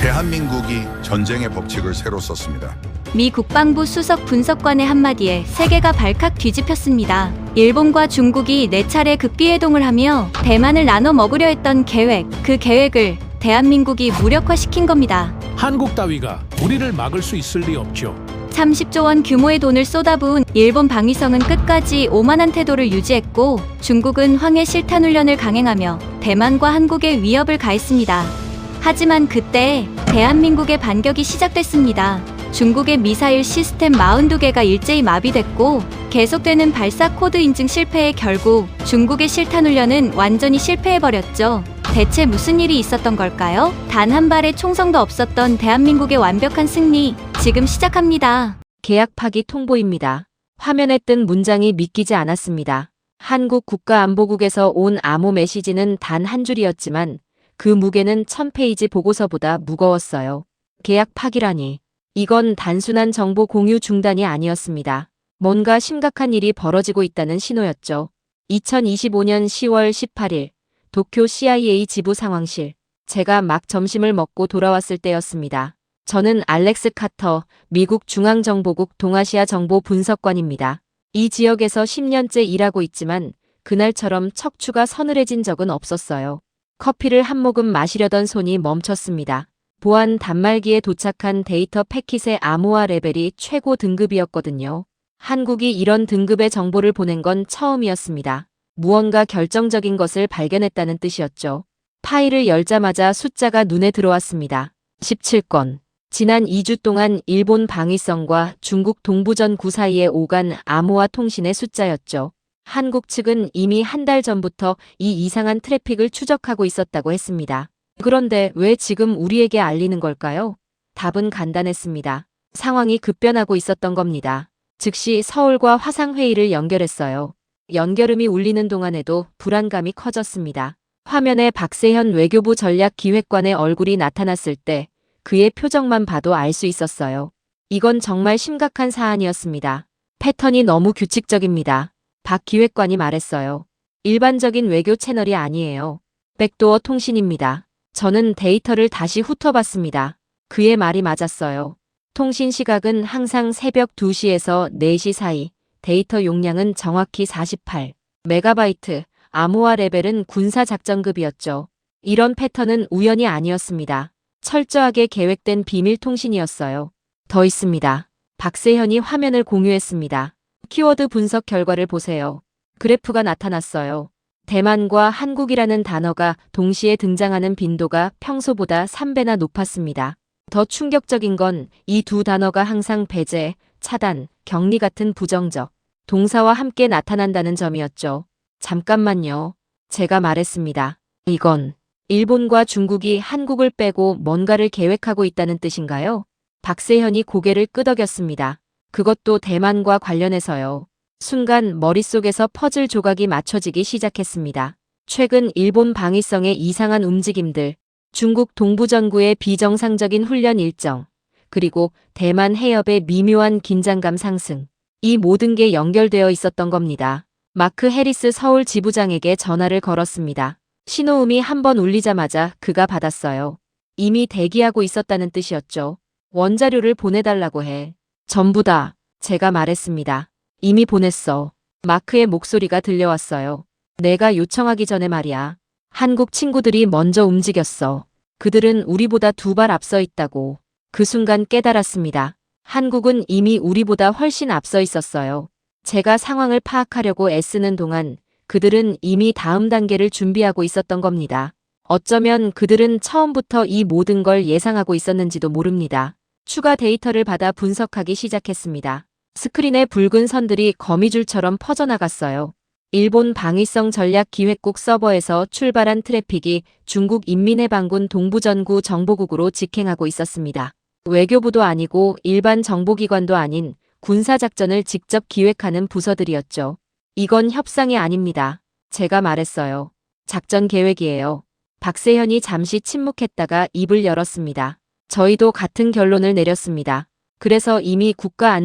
대한민국이 전쟁의 법칙을 새로 썼습니다. 미 국방부 수석 분석관의 한마디에 세계가 발칵 뒤집혔습니다. 일본과 중국이 4차례 극비해동을 하며 대만을 나눠 먹으려 했던 계획, 그 계획을 대한민국이 무력화시킨 겁니다. 한국 따위가 우리를 막을 수 있을 리 없죠. 30조 원 규모의 돈을 쏟아부은 일본 방위성은 끝까지 오만한 태도를 유지했고, 중국은 황해 실탄훈련을 강행하며 대만과 한국에 위협을 가했습니다. 하지만 그때 대한민국의 반격이 시작됐습니다. 중국의 미사일 시스템 42개가 일제히 마비됐고, 계속되는 발사 코드 인증 실패에 결국 중국의 실탄훈련은 완전히 실패해버렸죠. 대체 무슨 일이 있었던 걸까요? 단 한 발의 총성도 없었던 대한민국의 완벽한 승리, 지금 시작합니다. 계약 파기 통보입니다. 화면에 뜬 문장이 믿기지 않았습니다. 한국 국가안보국에서 온 암호 메시지는 단 한 줄이었지만 그 무게는 1000페이지 보고서보다 무거웠어요. 계약 파기라니. 이건 단순한 정보 공유 중단이 아니었습니다. 뭔가 심각한 일이 벌어지고 있다는 신호였죠. 2025년 10월 18일 도쿄 CIA 지부 상황실. 제가 막 점심을 먹고 돌아왔을 때였습니다. 저는 알렉스 카터, 미국 중앙정보국 동아시아 정보 분석관입니다. 이 지역에서 10년째 일하고 있지만 그날처럼 척추가 서늘해진 적은 없었어요. 커피를 한 모금 마시려던 손이 멈췄습니다. 보안 단말기에 도착한 데이터 패킷의 암호화 레벨이 최고 등급이었거든요. 한국이 이런 등급의 정보를 보낸 건 처음이었습니다. 무언가 결정적인 것을 발견했다는 뜻이었죠. 파일을 열자마자 숫자가 눈에 들어왔습니다. 17건. 지난 2주 동안 일본 방위성과 중국 동부전구 사이에 오간 암호화 통신의 숫자였죠. 한국 측은 이미 한 달 전부터 이 이상한 트래픽을 추적하고 있었다고 했습니다. 그런데 왜 지금 우리에게 알리는 걸까요? 답은 간단했습니다. 상황이 급변하고 있었던 겁니다. 즉시 서울과 화상회의를 연결했어요. 연결음이 울리는 동안에도 불안감이 커졌습니다. 화면에 박세현 외교부 전략기획관의 얼굴이 나타났을 때 그의 표정만 봐도 알 수 있었어요. 이건 정말 심각한 사안이었습니다. 패턴이 너무 규칙적입니다. 박 기획관이 말했어요. 일반적인 외교 채널이 아니에요. 백도어 통신입니다. 저는 데이터를 다시 훑어봤습니다. 그의 말이 맞았어요. 통신 시각은 항상 새벽 2시에서 4시 사이, 데이터 용량은 정확히 48메가바이트, 암호화 레벨은 군사작전급이었죠. 이런 패턴은 우연이 아니었습니다. 철저하게 계획된 비밀 통신이었어요. 더 있습니다. 박세현이 화면을 공유했습니다. 키워드 분석 결과를 보세요. 그래프가 나타났어요. 대만과 한국이라는 단어가 동시에 등장하는 빈도가 평소보다 3배나 높았습니다. 더 충격적인 건 이 두 단어가 항상 배제, 차단, 격리 같은 부정적 동사와 함께 나타난다는 점이었죠. 잠깐만요. 제가 말했습니다. 이건 일본과 중국이 한국을 빼고 뭔가를 계획하고 있다는 뜻인가요? 박세현이 고개를 끄덕였습니다. 그것도 대만과 관련해서요. 순간 머릿속에서 퍼즐 조각이 맞춰지기 시작했습니다. 최근 일본 방위성의 이상한 움직임들, 중국 동부전구의 비정상적인 훈련 일정, 그리고 대만 해협의 미묘한 긴장감 상승. 이 모든 게 연결되어 있었던 겁니다. 마크 해리스 서울 지부장에게 전화를 걸었습니다. 신호음이 한 번 울리자마자 그가 받았어요. 이미 대기하고 있었다는 뜻이었죠. 원자료를 보내달라고 해. 전부 다. 제가 말했습니다. 이미 보냈어. 마크의 목소리가 들려왔어요. 내가 요청하기 전에 말이야. 한국 친구들이 먼저 움직였어. 그들은 우리보다 2발 앞서 있다고. 그 순간 깨달았습니다. 한국은 이미 우리보다 훨씬 앞서 있었어요. 제가 상황을 파악하려고 애쓰는 동안 그들은 이미 다음 단계를 준비하고 있었던 겁니다. 어쩌면 그들은 처음부터 이 모든 걸 예상하고 있었는지도 모릅니다. 추가 데이터를 받아 분석하기 시작했습니다. 스크린에 붉은 선들이 거미줄처럼 퍼져나갔어요. 일본 방위성 전략기획국 서버에서 출발한 트래픽이 중국 인민해방군 동부전구 정보국으로 직행하고 있었습니다. 외교부도 아니고 일반 정보기관도 아닌 군사작전을 직접 기획하는 부서들이었죠. 이건 협상이 아닙니다. 제가 말했어요. 작전 계획이에요. 박세현이 잠시 침묵했다가 입을 열었습니다. 저희도 같은 결론을 내렸습니다. 그래서 이미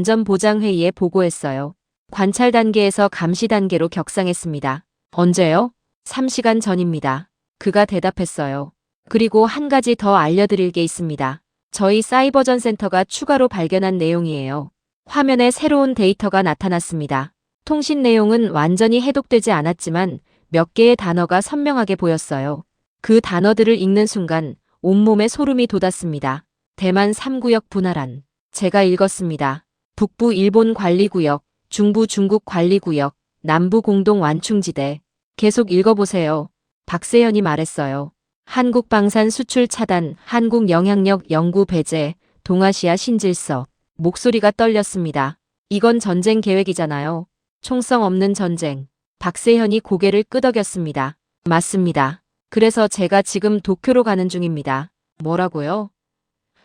국가안전보장회의에 보고했어요. 관찰 단계에서 감시 단계로 격상했습니다. 언제요? 3시간 전입니다. 그가 대답했어요. 그리고 한 가지 더 알려드릴 게 있습니다. 저희 사이버전 센터가 추가로 발견한 내용이에요. 화면에 새로운 데이터가 나타났습니다. 통신 내용은 완전히 해독되지 않았지만 몇 개의 단어가 선명하게 보였어요. 그 단어들을 읽는 순간 온몸에 소름이 돋았습니다. 대만 3구역 분할안. 제가 읽었습니다. 북부 일본 관리구역, 중부 중국 관리구역, 남부 공동 완충지대. 계속 읽어보세요. 박세현이 말했어요. 한국 방산 수출 차단, 한국 영향력 연구 배제, 동아시아 신질서. 목소리가 떨렸습니다. 이건 전쟁 계획이잖아요. 총성 없는 전쟁. 박세현이 고개를 끄덕였습니다. 맞습니다. 그래서 제가 지금 도쿄로 가는 중입니다. 뭐라고요?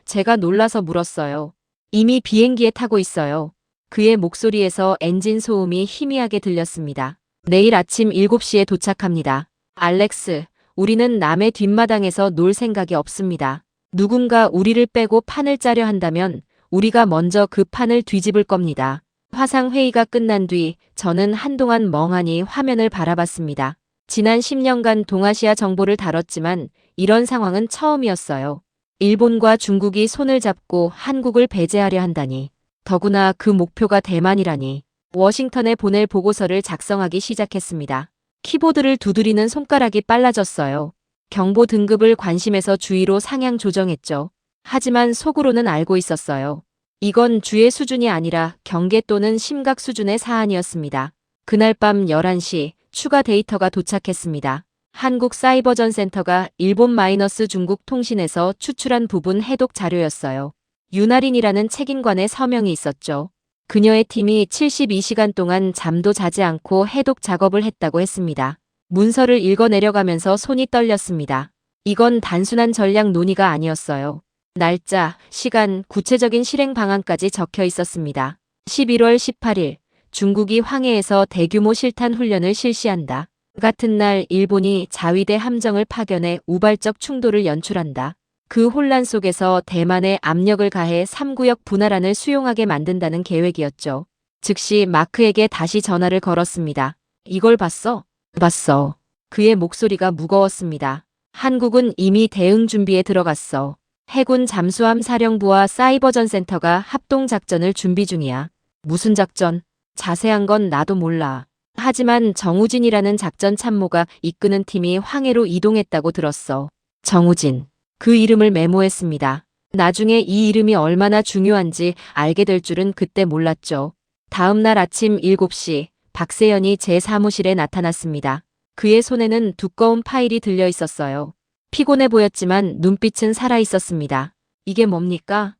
제가 놀라서 물었어요. 이미 비행기에 타고 있어요. 그의 목소리에서 엔진 소음이 희미하게 들렸습니다. 내일 아침 7시에 도착합니다. 알렉스, 우리는 남의 뒷마당에서 놀 생각이 없습니다. 누군가 우리를 빼고 판을 짜려 한다면 우리가 먼저 그 판을 뒤집을 겁니다. 화상회의가 끝난 뒤 저는 한동안 멍하니 화면을 바라봤습니다. 지난 10년간 동아시아 정보를 다뤘지만 이런 상황은 처음이었어요. 일본과 중국이 손을 잡고 한국을 배제하려 한다니. 더구나 그 목표가 대만이라니. 워싱턴에 보낼 보고서를 작성하기 시작했습니다. 키보드를 두드리는 손가락이 빨라졌어요. 경보 등급을 관심에서 주의로 상향 조정했죠. 하지만 속으로는 알고 있었어요. 이건 주의 수준이 아니라 경계 또는 심각 수준의 사안이었습니다. 그날 밤 11시 추가 데이터가 도착했습니다. 한국 사이버전 센터가 일본 - 중국 통신에서 추출한 부분 해독 자료였어요. 윤아린이라는 책임관의 서명이 있었죠. 그녀의 팀이 72시간 동안 잠도 자지 않고 해독 작업을 했다고 했습니다. 문서를 읽어내려가면서 손이 떨렸습니다. 이건 단순한 전략 논의가 아니었어요. 날짜, 시간, 구체적인 실행 방안까지 적혀 있었습니다. 11월 18일, 중국이 황해에서 대규모 실탄 훈련을 실시한다. 같은 날 일본이 자위대 함정을 파견해 우발적 충돌을 연출한다. 그 혼란 속에서 대만에 압력을 가해 3구역 분할안을 수용하게 만든다는 계획이었죠. 즉시 마크에게 다시 전화를 걸었습니다. 이걸 봤어? 봤어. 그의 목소리가 무거웠습니다. 한국은 이미 대응 준비에 들어갔어. 해군 잠수함 사령부와 사이버전 센터가 합동작전을 준비 중이야. 무슨 작전? 자세한 건 나도 몰라. 하지만 정우진이라는 작전 참모가 이끄는 팀이 황해로 이동했다고 들었어. 정우진. 그 이름을 메모했습니다. 나중에 이 이름이 얼마나 중요한지 알게 될 줄은 그때 몰랐죠. 다음 날 아침 7시 박세현이 제 사무실에 나타났습니다. 그의 손에는 두꺼운 파일이 들려 있었어요. 피곤해 보였지만 눈빛은 살아 있었습니다. 이게 뭡니까?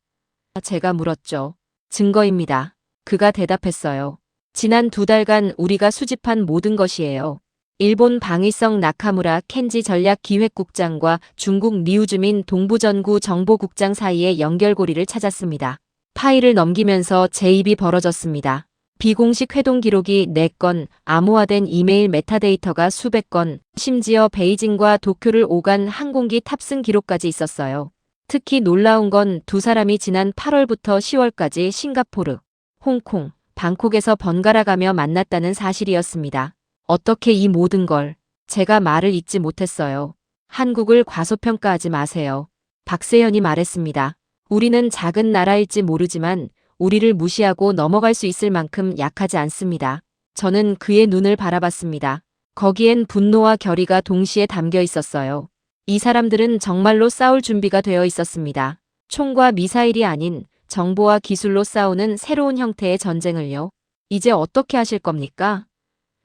제가 물었죠. 증거입니다. 그가 대답했어요. 지난 2달간 우리가 수집한 모든 것이에요. 일본 방위성 나카무라 켄지 전략기획국장과 중국 리우주민 동부전구 정보국장 사이의 연결고리를 찾았습니다. 파일을 넘기면서 제 입이 벌어졌습니다. 비공식 회동 기록이 4건, 암호화된 이메일 메타데이터가 수백 건, 심지어 베이징과 도쿄를 오간 항공기 탑승 기록까지 있었어요. 특히 놀라운 건 두 사람이 지난 8월부터 10월까지 싱가포르, 홍콩, 방콕에서 번갈아가며 만났다는 사실이었습니다. 어떻게 이 모든 걸. 제가 말을 잇지 못했어요. 한국을 과소평가하지 마세요. 박세현이 말했습니다. 우리는 작은 나라일지 모르지만 우리를 무시하고 넘어갈 수 있을 만큼 약하지 않습니다. 저는 그의 눈을 바라봤습니다. 거기엔 분노와 결의가 동시에 담겨 있었어요. 이 사람들은 정말로 싸울 준비가 되어 있었습니다. 총과 미사일이 아닌 정보와 기술로 싸우는 새로운 형태의 전쟁을요. 이제 어떻게 하실 겁니까?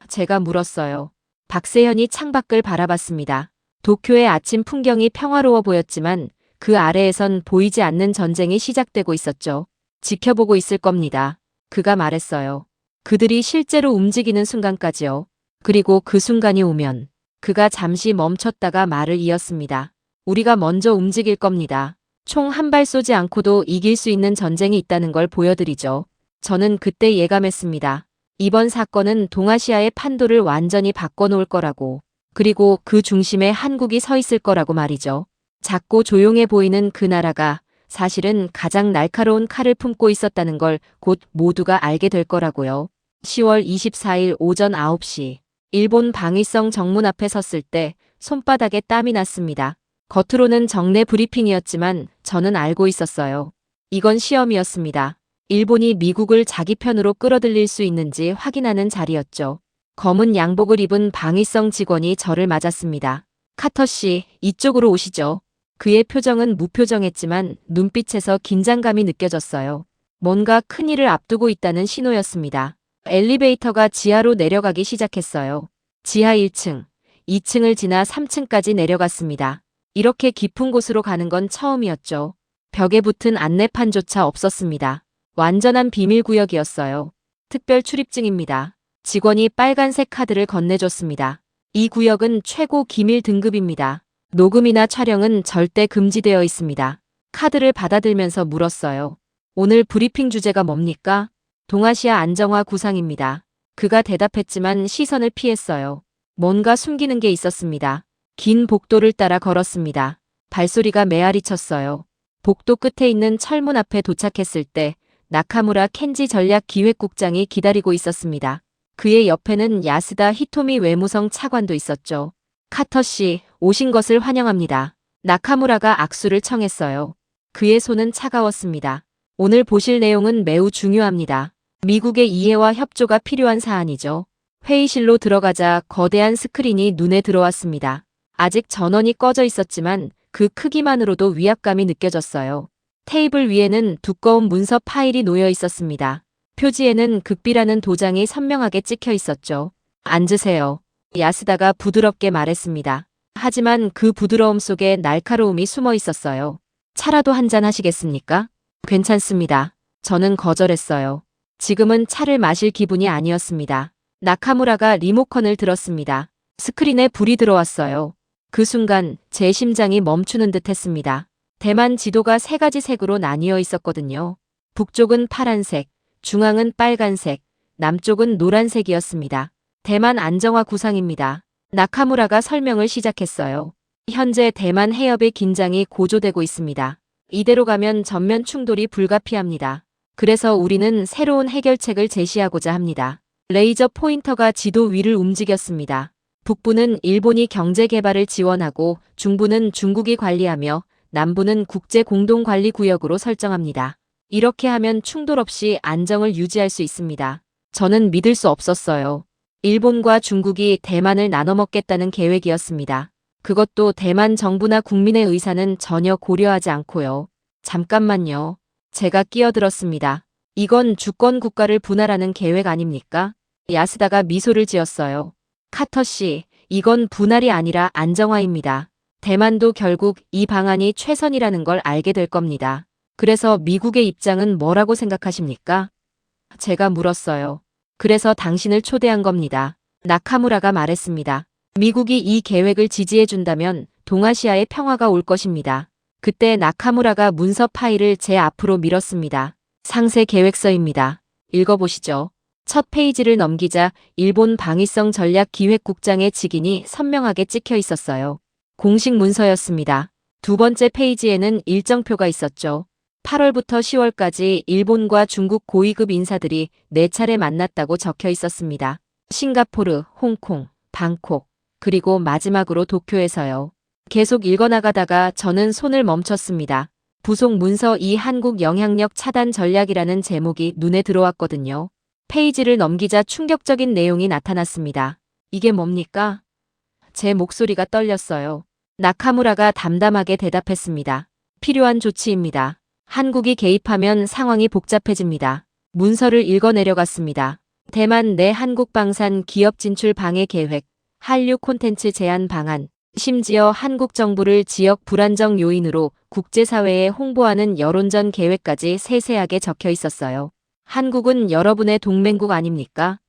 제가 물었어요. 박세현이 창밖을 바라봤습니다. 도쿄의 아침 풍경이 평화로워 보였지만 그 아래에선 보이지 않는 전쟁이 시작되고 있었죠. 지켜보고 있을 겁니다. 그가 말했어요. 그들이 실제로 움직이는 순간까지요. 그리고 그 순간이 오면 그가 잠시 멈췄다가 말을 이었습니다. 우리가 먼저 움직일 겁니다. 총 한 발 쏘지 않고도 이길 수 있는 전쟁이 있다는 걸 보여드리죠. 저는 그때 예감했습니다. 이번 사건은 동아시아의 판도를 완전히 바꿔놓을 거라고. 그리고 그 중심에 한국이 서 있을 거라고 말이죠. 작고 조용해 보이는 그 나라가 사실은 가장 날카로운 칼을 품고 있었다는 걸 곧 모두가 알게 될 거라고요. 10월 24일 오전 9시 일본 방위성 정문 앞에 섰을 때 손바닥에 땀이 났습니다. 겉으로는 정례 브리핑이었지만 저는 알고 있었어요. 이건 시험이었습니다. 일본이 미국을 자기 편으로 끌어들일 수 있는지 확인하는 자리였죠. 검은 양복을 입은 방위성 직원이 저를 맞았습니다. 카터 씨, 이쪽으로 오시죠. 그의 표정은 무표정했지만 눈빛에서 긴장감이 느껴졌어요. 뭔가 큰일을 앞두고 있다는 신호였습니다. 엘리베이터가 지하로 내려가기 시작했어요. 지하 1층, 2층을 지나 3층까지 내려갔습니다. 이렇게 깊은 곳으로 가는 건 처음이었죠. 벽에 붙은 안내판조차 없었습니다. 완전한 비밀구역이었어요. 특별 출입증입니다. 직원이 빨간색 카드를 건네줬습니다. 이 구역은 최고 기밀 등급입니다. 녹음이나 촬영은 절대 금지되어 있습니다. 카드를 받아들면서 물었어요. 오늘 브리핑 주제가 뭡니까? 동아시아 안정화 구상입니다. 그가 대답했지만 시선을 피했어요. 뭔가 숨기는 게 있었습니다. 긴 복도를 따라 걸었습니다. 발소리가 메아리 쳤어요. 복도 끝에 있는 철문 앞에 도착했을 때 나카무라 켄지 전략기획국장이 기다리고 있었습니다. 그의 옆에는 야스다 히토미 외무성 차관도 있었죠. 카터 씨, 오신 것을 환영합니다. 나카무라가 악수를 청했어요. 그의 손은 차가웠습니다. 오늘 보실 내용은 매우 중요합니다. 미국의 이해와 협조가 필요한 사안이죠. 회의실로 들어가자 거대한 스크린이 눈에 들어왔습니다. 아직 전원이 꺼져 있었지만 그 크기만으로도 위압감이 느껴졌어요. 테이블 위에는 두꺼운 문서 파일이 놓여 있었습니다. 표지에는 극비라는 도장이 선명하게 찍혀 있었죠. 앉으세요. 야스다가 부드럽게 말했습니다. 하지만 그 부드러움 속에 날카로움이 숨어 있었어요. 차라도 한잔 하시겠습니까? 괜찮습니다. 저는 거절했어요. 지금은 차를 마실 기분이 아니었습니다. 나카무라가 리모컨을 들었습니다. 스크린에 불이 들어왔어요. 그 순간 제 심장이 멈추는 듯 했습니다. 대만 지도가 세 가지 색으로 나뉘어 있었거든요. 북쪽은 파란색, 중앙은 빨간색, 남쪽은 노란색이었습니다. 대만 안정화 구상입니다. 나카무라가 설명을 시작했어요. 현재 대만 해협의 긴장이 고조되고 있습니다. 이대로 가면 전면 충돌이 불가피합니다. 그래서 우리는 새로운 해결책을 제시하고자 합니다. 레이저 포인터가 지도 위를 움직였습니다. 북부는 일본이 경제 개발을 지원하고 중부는 중국이 관리하며 남부는 국제 공동 관리 구역으로 설정합니다. 이렇게 하면 충돌 없이 안정을 유지할 수 있습니다. 저는 믿을 수 없었어요. 일본과 중국이 대만을 나눠 먹겠다는 계획이었습니다. 그것도 대만 정부나 국민의 의사는 전혀 고려하지 않고요. 잠깐만요. 제가 끼어들었습니다. 이건 주권 국가를 분할하는 계획 아닙니까? 야스다가 미소를 지었어요. 카터 씨, 이건 분할이 아니라 안정화입니다. 대만도 결국 이 방안이 최선이라는 걸 알게 될 겁니다. 그래서 미국의 입장은 뭐라고 생각하십니까? 제가 물었어요. 그래서 당신을 초대한 겁니다. 나카무라가 말했습니다. 미국이 이 계획을 지지해준다면 동아시아에 평화가 올 것입니다. 그때 나카무라가 문서 파일을 제 앞으로 밀었습니다. 상세 계획서입니다. 읽어보시죠. 첫 페이지를 넘기자 일본 방위성 전략기획국장의 직인이 선명하게 찍혀 있었어요. 공식 문서였습니다. 두 번째 페이지에는 일정표가 있었죠. 8월부터 10월까지 일본과 중국 고위급 인사들이 4차례 만났다고 적혀 있었습니다. 싱가포르, 홍콩, 방콕, 그리고 마지막으로 도쿄에서요. 계속 읽어나가다가 저는 손을 멈췄습니다. 부속 문서 이 한국 영향력 차단 전략이라는 제목이 눈에 들어왔거든요. 페이지를 넘기자 충격적인 내용이 나타났습니다. 이게 뭡니까? 제 목소리가 떨렸어요. 나카무라가 담담하게 대답했습니다. 필요한 조치입니다. 한국이 개입하면 상황이 복잡해집니다. 문서를 읽어 내려갔습니다. 대만 내 한국 방산 기업 진출 방해 계획, 한류 콘텐츠 제한 방안, 심지어 한국 정부를 지역 불안정 요인으로 국제사회에 홍보하는 여론전 계획까지 세세하게 적혀 있었어요. 한국은 여러분의 동맹국 아닙니까?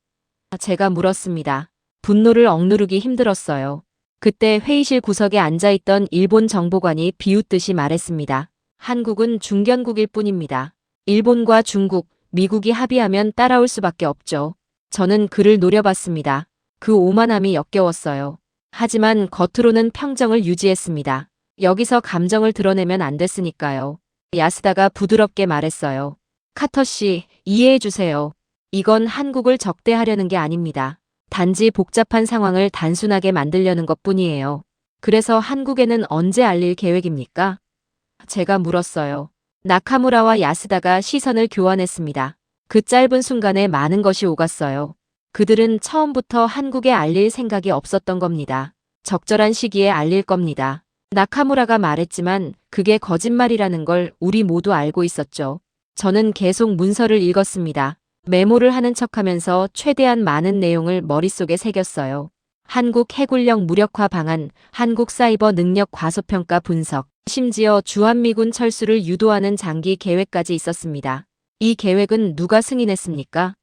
제가 물었습니다. 분노를 억누르기 힘들었어요. 그때 회의실 구석에 앉아있던 일본 정보관이 비웃듯이 말했습니다. 한국은 중견국일 뿐입니다. 일본과 중국, 미국이 합의하면 따라올 수밖에 없죠. 저는 그를 노려봤습니다. 그 오만함이 역겨웠어요. 하지만 겉으로는 평정을 유지했습니다. 여기서 감정을 드러내면 안 됐으니까요. 야스다가 부드럽게 말했어요. 카터 씨, 이해해 주세요. 이건 한국을 적대하려는 게 아닙니다. 단지 복잡한 상황을 단순하게 만들려는 것뿐이에요. 그래서 한국에는 언제 알릴 계획입니까? 제가 물었어요. 나카무라와 야스다가 시선을 교환했습니다. 그 짧은 순간에 많은 것이 오갔어요. 그들은 처음부터 한국에 알릴 생각이 없었던 겁니다. 적절한 시기에 알릴 겁니다. 나카무라가 말했지만 그게 거짓말이라는 걸 우리 모두 알고 있었죠. 저는 계속 문서를 읽었습니다. 메모를 하는 척하면서 최대한 많은 내용을 머릿속에 새겼어요. 한국 해군력 무력화 방안, 한국 사이버 능력 과소평가 분석, 심지어 주한미군 철수를 유도하는 장기 계획까지 있었습니다. 이 계획은 누가 승인했습니까?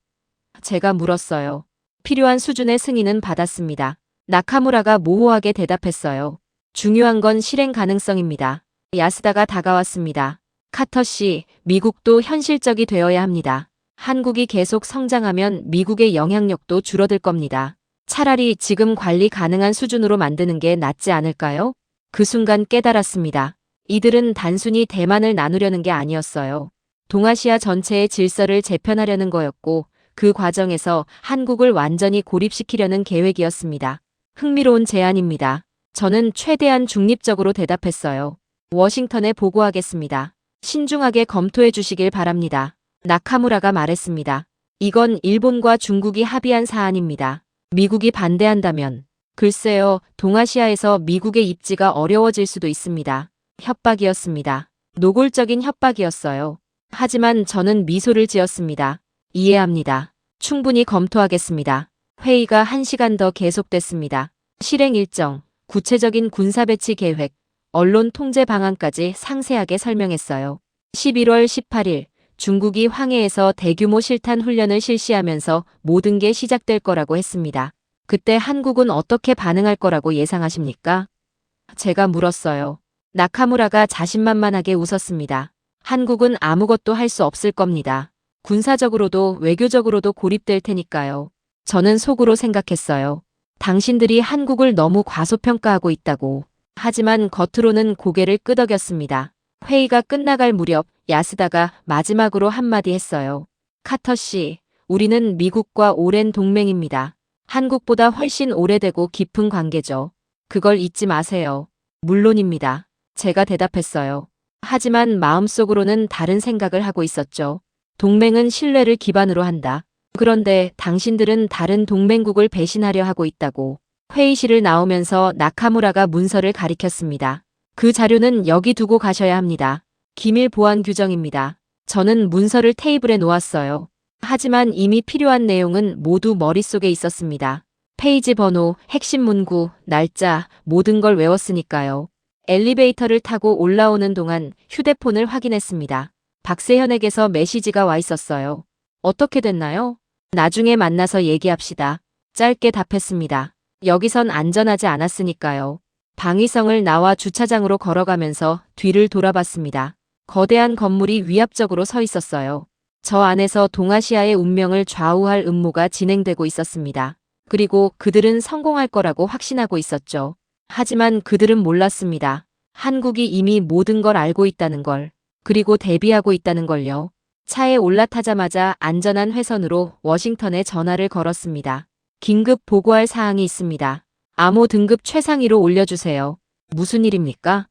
제가 물었어요. 필요한 수준의 승인은 받았습니다. 나카무라가 모호하게 대답했어요. 중요한 건 실행 가능성입니다. 야스다가 다가왔습니다. 카터 씨, 미국도 현실적이 되어야 합니다. 한국이 계속 성장하면 미국의 영향력도 줄어들 겁니다. 차라리 지금 관리 가능한 수준으로 만드는 게 낫지 않을까요? 그 순간 깨달았습니다. 이들은 단순히 대만을 나누려는 게 아니었어요. 동아시아 전체의 질서를 재편하려는 거였고 그 과정에서 한국을 완전히 고립시키려는 계획이었습니다. 흥미로운 제안입니다. 저는 최대한 중립적으로 대답했어요. 워싱턴에 보고하겠습니다. 신중하게 검토해 주시길 바랍니다. 나카무라가 말했습니다. 이건 일본과 중국이 합의한 사안입니다. 미국이 반대한다면 글쎄요, 동아시아에서 미국의 입지가 어려워질 수도 있습니다. 협박이었습니다. 노골적인 협박이었어요. 하지만 저는 미소를 지었습니다. 이해합니다. 충분히 검토하겠습니다. 회의가 1시간 더 계속됐습니다. 실행 일정, 구체적인 군사 배치 계획, 언론 통제 방안까지 상세하게 설명했어요. 11월 18일, 중국이 황해에서 대규모 실탄 훈련을 실시하면서 모든 게 시작될 거라고 했습니다. 그때 한국은 어떻게 반응할 거라고 예상하십니까? 제가 물었어요. 나카무라가 자신만만하게 웃었습니다. 한국은 아무것도 할 수 없을 겁니다. 군사적으로도 외교적으로도 고립될 테니까요. 저는 속으로 생각했어요. 당신들이 한국을 너무 과소평가하고 있다고. 하지만 겉으로는 고개를 끄덕였습니다. 회의가 끝나갈 무렵 야스다가 마지막으로 한마디 했어요. 카터 씨, 우리는 미국과 오랜 동맹입니다. 한국보다 훨씬 오래되고 깊은 관계죠. 그걸 잊지 마세요. 물론입니다. 제가 대답했어요. 하지만 마음속으로는 다른 생각을 하고 있었죠. 동맹은 신뢰를 기반으로 한다. 그런데 당신들은 다른 동맹국을 배신하려 하고 있다고. 회의실을 나오면서 나카무라가 문서를 가리켰습니다. 그 자료는 여기 두고 가셔야 합니다. 기밀 보안 규정입니다. 저는 문서를 테이블에 놓았어요. 하지만 이미 필요한 내용은 모두 머릿속에 있었습니다. 페이지 번호, 핵심 문구, 날짜, 모든 걸 외웠으니까요. 엘리베이터를 타고 올라오는 동안 휴대폰을 확인했습니다. 박세현에게서 메시지가 와 있었어요. 어떻게 됐나요? 나중에 만나서 얘기합시다. 짧게 답했습니다. 여기선 안전하지 않았으니까요. 방위성을 나와 주차장으로 걸어가면서 뒤를 돌아봤습니다. 거대한 건물이 위압적으로 서 있었어요. 저 안에서 동아시아의 운명을 좌우할 음모가 진행되고 있었습니다. 그리고 그들은 성공할 거라고 확신하고 있었죠. 하지만 그들은 몰랐습니다. 한국이 이미 모든 걸 알고 있다는 걸. 그리고 대비하고 있다는 걸요. 차에 올라타자마자 안전한 회선으로 워싱턴에 전화를 걸었습니다. 긴급 보고할 사항이 있습니다. 암호 등급 최상위로 올려주세요. 무슨 일입니까?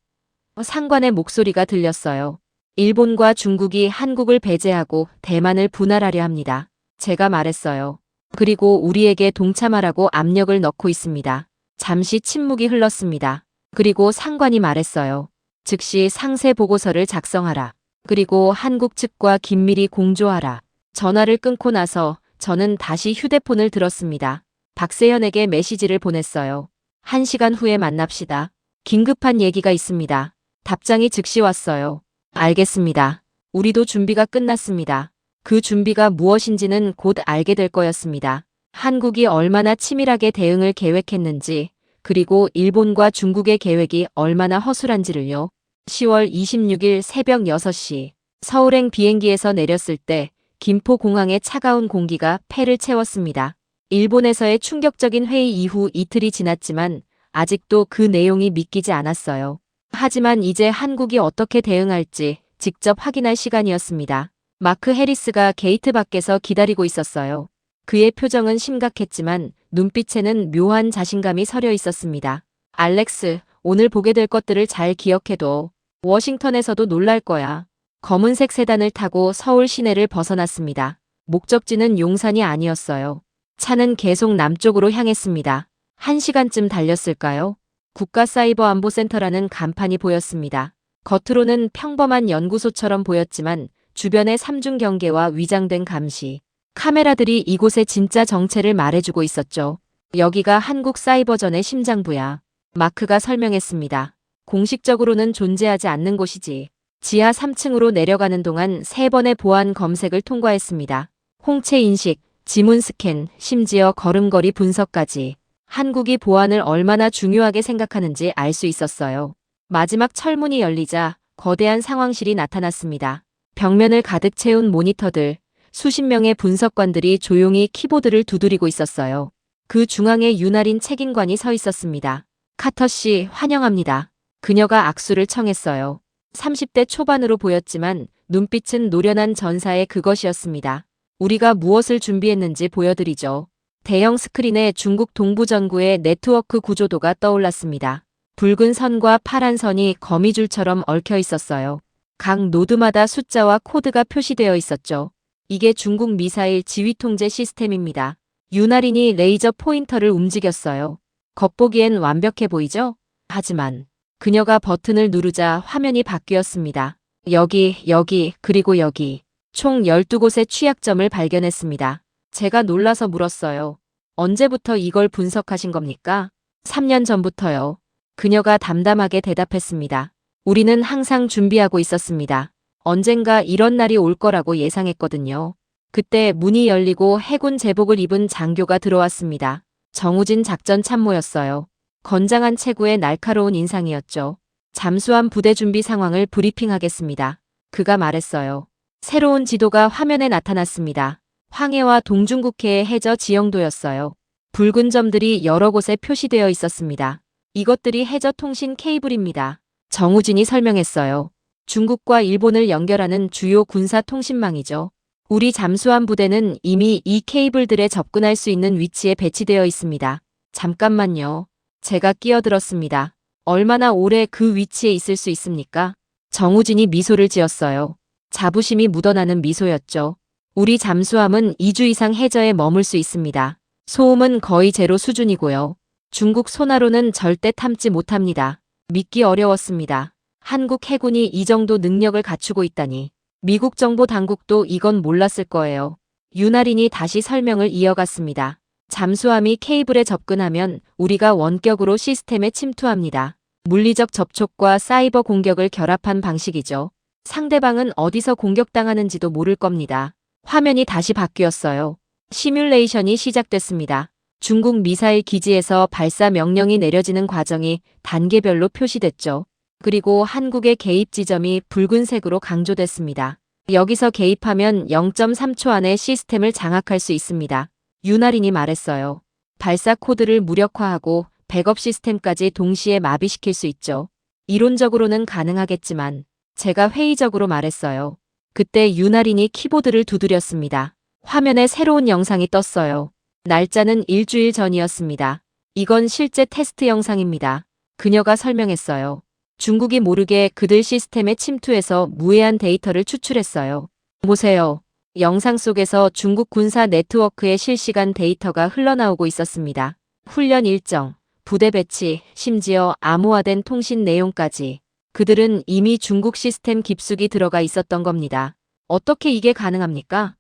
상관의 목소리가 들렸어요. 일본과 중국이 한국을 배제하고 대만을 분할하려 합니다. 제가 말했어요. 그리고 우리에게 동참하라고 압력을 넣고 있습니다. 잠시 침묵이 흘렀습니다. 그리고 상관이 말했어요. 즉시 상세 보고서를 작성하라. 그리고 한국 측과 긴밀히 공조하라. 전화를 끊고 나서 저는 다시 휴대폰을 들었습니다. 박세현에게 메시지를 보냈어요. 1시간 후에 만납시다. 긴급한 얘기가 있습니다. 답장이 즉시 왔어요. 알겠습니다. 우리도 준비가 끝났습니다. 그 준비가 무엇인지는 곧 알게 될 거였습니다. 한국이 얼마나 치밀하게 대응을 계획했는지, 그리고 일본과 중국의 계획이 얼마나 허술한지를요. 10월 26일 새벽 6시, 서울행 비행기에서 내렸을 때 김포공항의 차가운 공기가 폐를 채웠습니다. 일본에서의 충격적인 회의 이후 이틀이 지났지만 아직도 그 내용이 믿기지 않았어요. 하지만 이제 한국이 어떻게 대응할지 직접 확인할 시간이었습니다. 마크 해리스가 게이트 밖에서 기다리고 있었어요. 그의 표정은 심각했지만 눈빛에는 묘한 자신감이 서려 있었습니다. 알렉스, 오늘 보게 될 것들을 잘 기억해둬. 워싱턴에서도 놀랄 거야. 검은색 세단을 타고 서울 시내를 벗어났습니다. 목적지는 용산이 아니었어요. 차는 계속 남쪽으로 향했습니다. 1시간쯤 달렸을까요? 국가사이버안보센터라는 간판이 보였습니다. 겉으로는 평범한 연구소처럼 보였지만 주변의 삼중 경계와 위장된 감시, 카메라들이 이곳의 진짜 정체를 말해주고 있었죠. 여기가 한국 사이버전의 심장부야. 마크가 설명했습니다. 공식적으로는 존재하지 않는 곳이지. 지하 3층으로 내려가는 동안 3번의 보안 검색을 통과했습니다. 홍채 인식, 지문 스캔, 심지어 걸음걸이 분석까지. 한국이 보안을 얼마나 중요하게 생각하는지 알 수 있었어요. 마지막 철문이 열리자 거대한 상황실이 나타났습니다. 벽면을 가득 채운 모니터들, 수십 명의 분석관들이 조용히 키보드를 두드리고 있었어요. 그 중앙에 윤아린 책임관이 서 있었습니다. 카터 씨, 환영합니다. 그녀가 악수를 청했어요. 30대 초반으로 보였지만 눈빛은 노련한 전사의 그것이었습니다. 우리가 무엇을 준비했는지 보여드리죠. 대형 스크린에 중국 동부전구의 네트워크 구조도가 떠올랐습니다. 붉은 선과 파란 선이 거미줄처럼 얽혀 있었어요. 각 노드마다 숫자와 코드가 표시되어 있었죠. 이게 중국 미사일 지휘통제 시스템입니다. 윤아린이 레이저 포인터를 움직였어요. 겉보기엔 완벽해 보이죠? 하지만 그녀가 버튼을 누르자 화면이 바뀌었습니다. 여기, 그리고 여기. 총 12곳의 취약점을 발견했습니다. 제가 놀라서 물었어요. 언제부터 이걸 분석하신 겁니까? 3년 전부터요. 그녀가 담담하게 대답했습니다. 우리는 항상 준비하고 있었습니다. 언젠가 이런 날이 올 거라고 예상했거든요. 그때 문이 열리고 해군 제복을 입은 장교가 들어왔습니다. 정우진 작전 참모였어요. 건장한 체구의 날카로운 인상이었죠. 잠수함 부대 준비 상황을 브리핑하겠습니다. 그가 말했어요. 새로운 지도가 화면에 나타났습니다. 황해와 동중국해의 해저 지형도였어요. 붉은 점들이 여러 곳에 표시되어 있었습니다. 이것들이 해저 통신 케이블입니다. 정우진이 설명했어요. 중국과 일본을 연결하는 주요 군사 통신망이죠. 우리 잠수함 부대는 이미 이 케이블들에 접근할 수 있는 위치에 배치되어 있습니다. 잠깐만요. 제가 끼어들었습니다. 얼마나 오래 그 위치에 있을 수 있습니까? 정우진이 미소를 지었어요. 자부심이 묻어나는 미소였죠. 우리 잠수함은 2주 이상 해저에 머물 수 있습니다. 소음은 거의 제로 수준이고요. 중국 소나로는 절대 탐지 못합니다. 믿기 어려웠습니다. 한국 해군이 이 정도 능력을 갖추고 있다니. 미국 정보 당국도 이건 몰랐을 거예요. 윤아린이 다시 설명을 이어갔습니다. 잠수함이 케이블에 접근하면 우리가 원격으로 시스템에 침투합니다. 물리적 접촉과 사이버 공격을 결합한 방식이죠. 상대방은 어디서 공격당하는지도 모를 겁니다. 화면이 다시 바뀌었어요. 시뮬레이션이 시작됐습니다. 중국 미사일 기지에서 발사 명령이 내려지는 과정이 단계별로 표시됐죠. 그리고 한국의 개입 지점이 붉은색으로 강조됐습니다. 여기서 개입하면 0.3초 안에 시스템을 장악할 수 있습니다. 윤아린이 말했어요. 발사 코드를 무력화하고 백업 시스템까지 동시에 마비시킬 수 있죠. 이론적으로는 가능하겠지만 제가 회의적으로 말했어요. 그때 윤아린이 키보드를 두드렸습니다. 화면에 새로운 영상이 떴어요. 날짜는 일주일 전이었습니다. 이건 실제 테스트 영상입니다. 그녀가 설명했어요. 중국이 모르게 그들 시스템에 침투해서 무해한 데이터를 추출했어요. 보세요. 영상 속에서 중국 군사 네트워크의 실시간 데이터가 흘러나오고 있었습니다. 훈련 일정, 부대 배치, 심지어 암호화된 통신 내용까지. 그들은 이미 중국 시스템 깊숙이 들어가 있었던 겁니다. 어떻게 이게 가능합니까?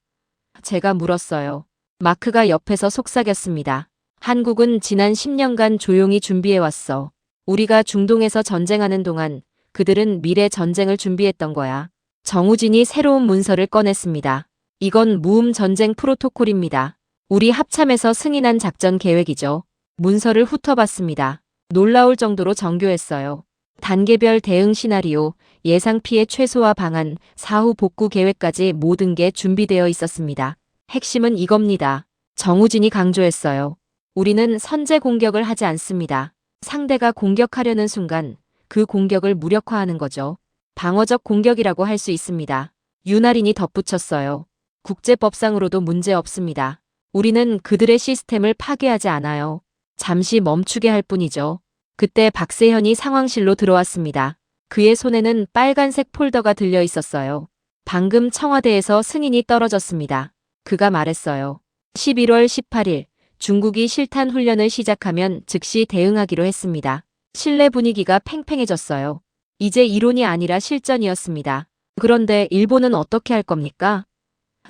제가 물었어요. 마크가 옆에서 속삭였습니다. 한국은 지난 10년간 조용히 준비해왔어. 우리가 중동에서 전쟁하는 동안 그들은 미래 전쟁을 준비했던 거야. 정우진이 새로운 문서를 꺼냈습니다. 이건 무음 전쟁 프로토콜입니다. 우리 합참에서 승인한 작전 계획이죠. 문서를 훑어봤습니다. 놀라울 정도로 정교했어요. 단계별 대응 시나리오, 예상 피해 최소화 방안, 사후 복구 계획까지 모든 게 준비되어 있었습니다. 핵심은 이겁니다. 정우진이 강조했어요. 우리는 선제 공격을 하지 않습니다. 상대가 공격하려는 순간 그 공격을 무력화하는 거죠. 방어적 공격이라고 할 수 있습니다. 윤아린이 덧붙였어요. 국제법상으로도 문제 없습니다. 우리는 그들의 시스템을 파괴하지 않아요. 잠시 멈추게 할 뿐이죠. 그때 박세현이 상황실로 들어왔습니다. 그의 손에는 빨간색 폴더가 들려 있었어요. 방금 청와대에서 승인이 떨어졌습니다. 그가 말했어요. 11월 18일 중국이 실탄 훈련을 시작하면 즉시 대응하기로 했습니다. 실내 분위기가 팽팽해졌어요. 이제 이론이 아니라 실전이었습니다. 그런데 일본은 어떻게 할 겁니까?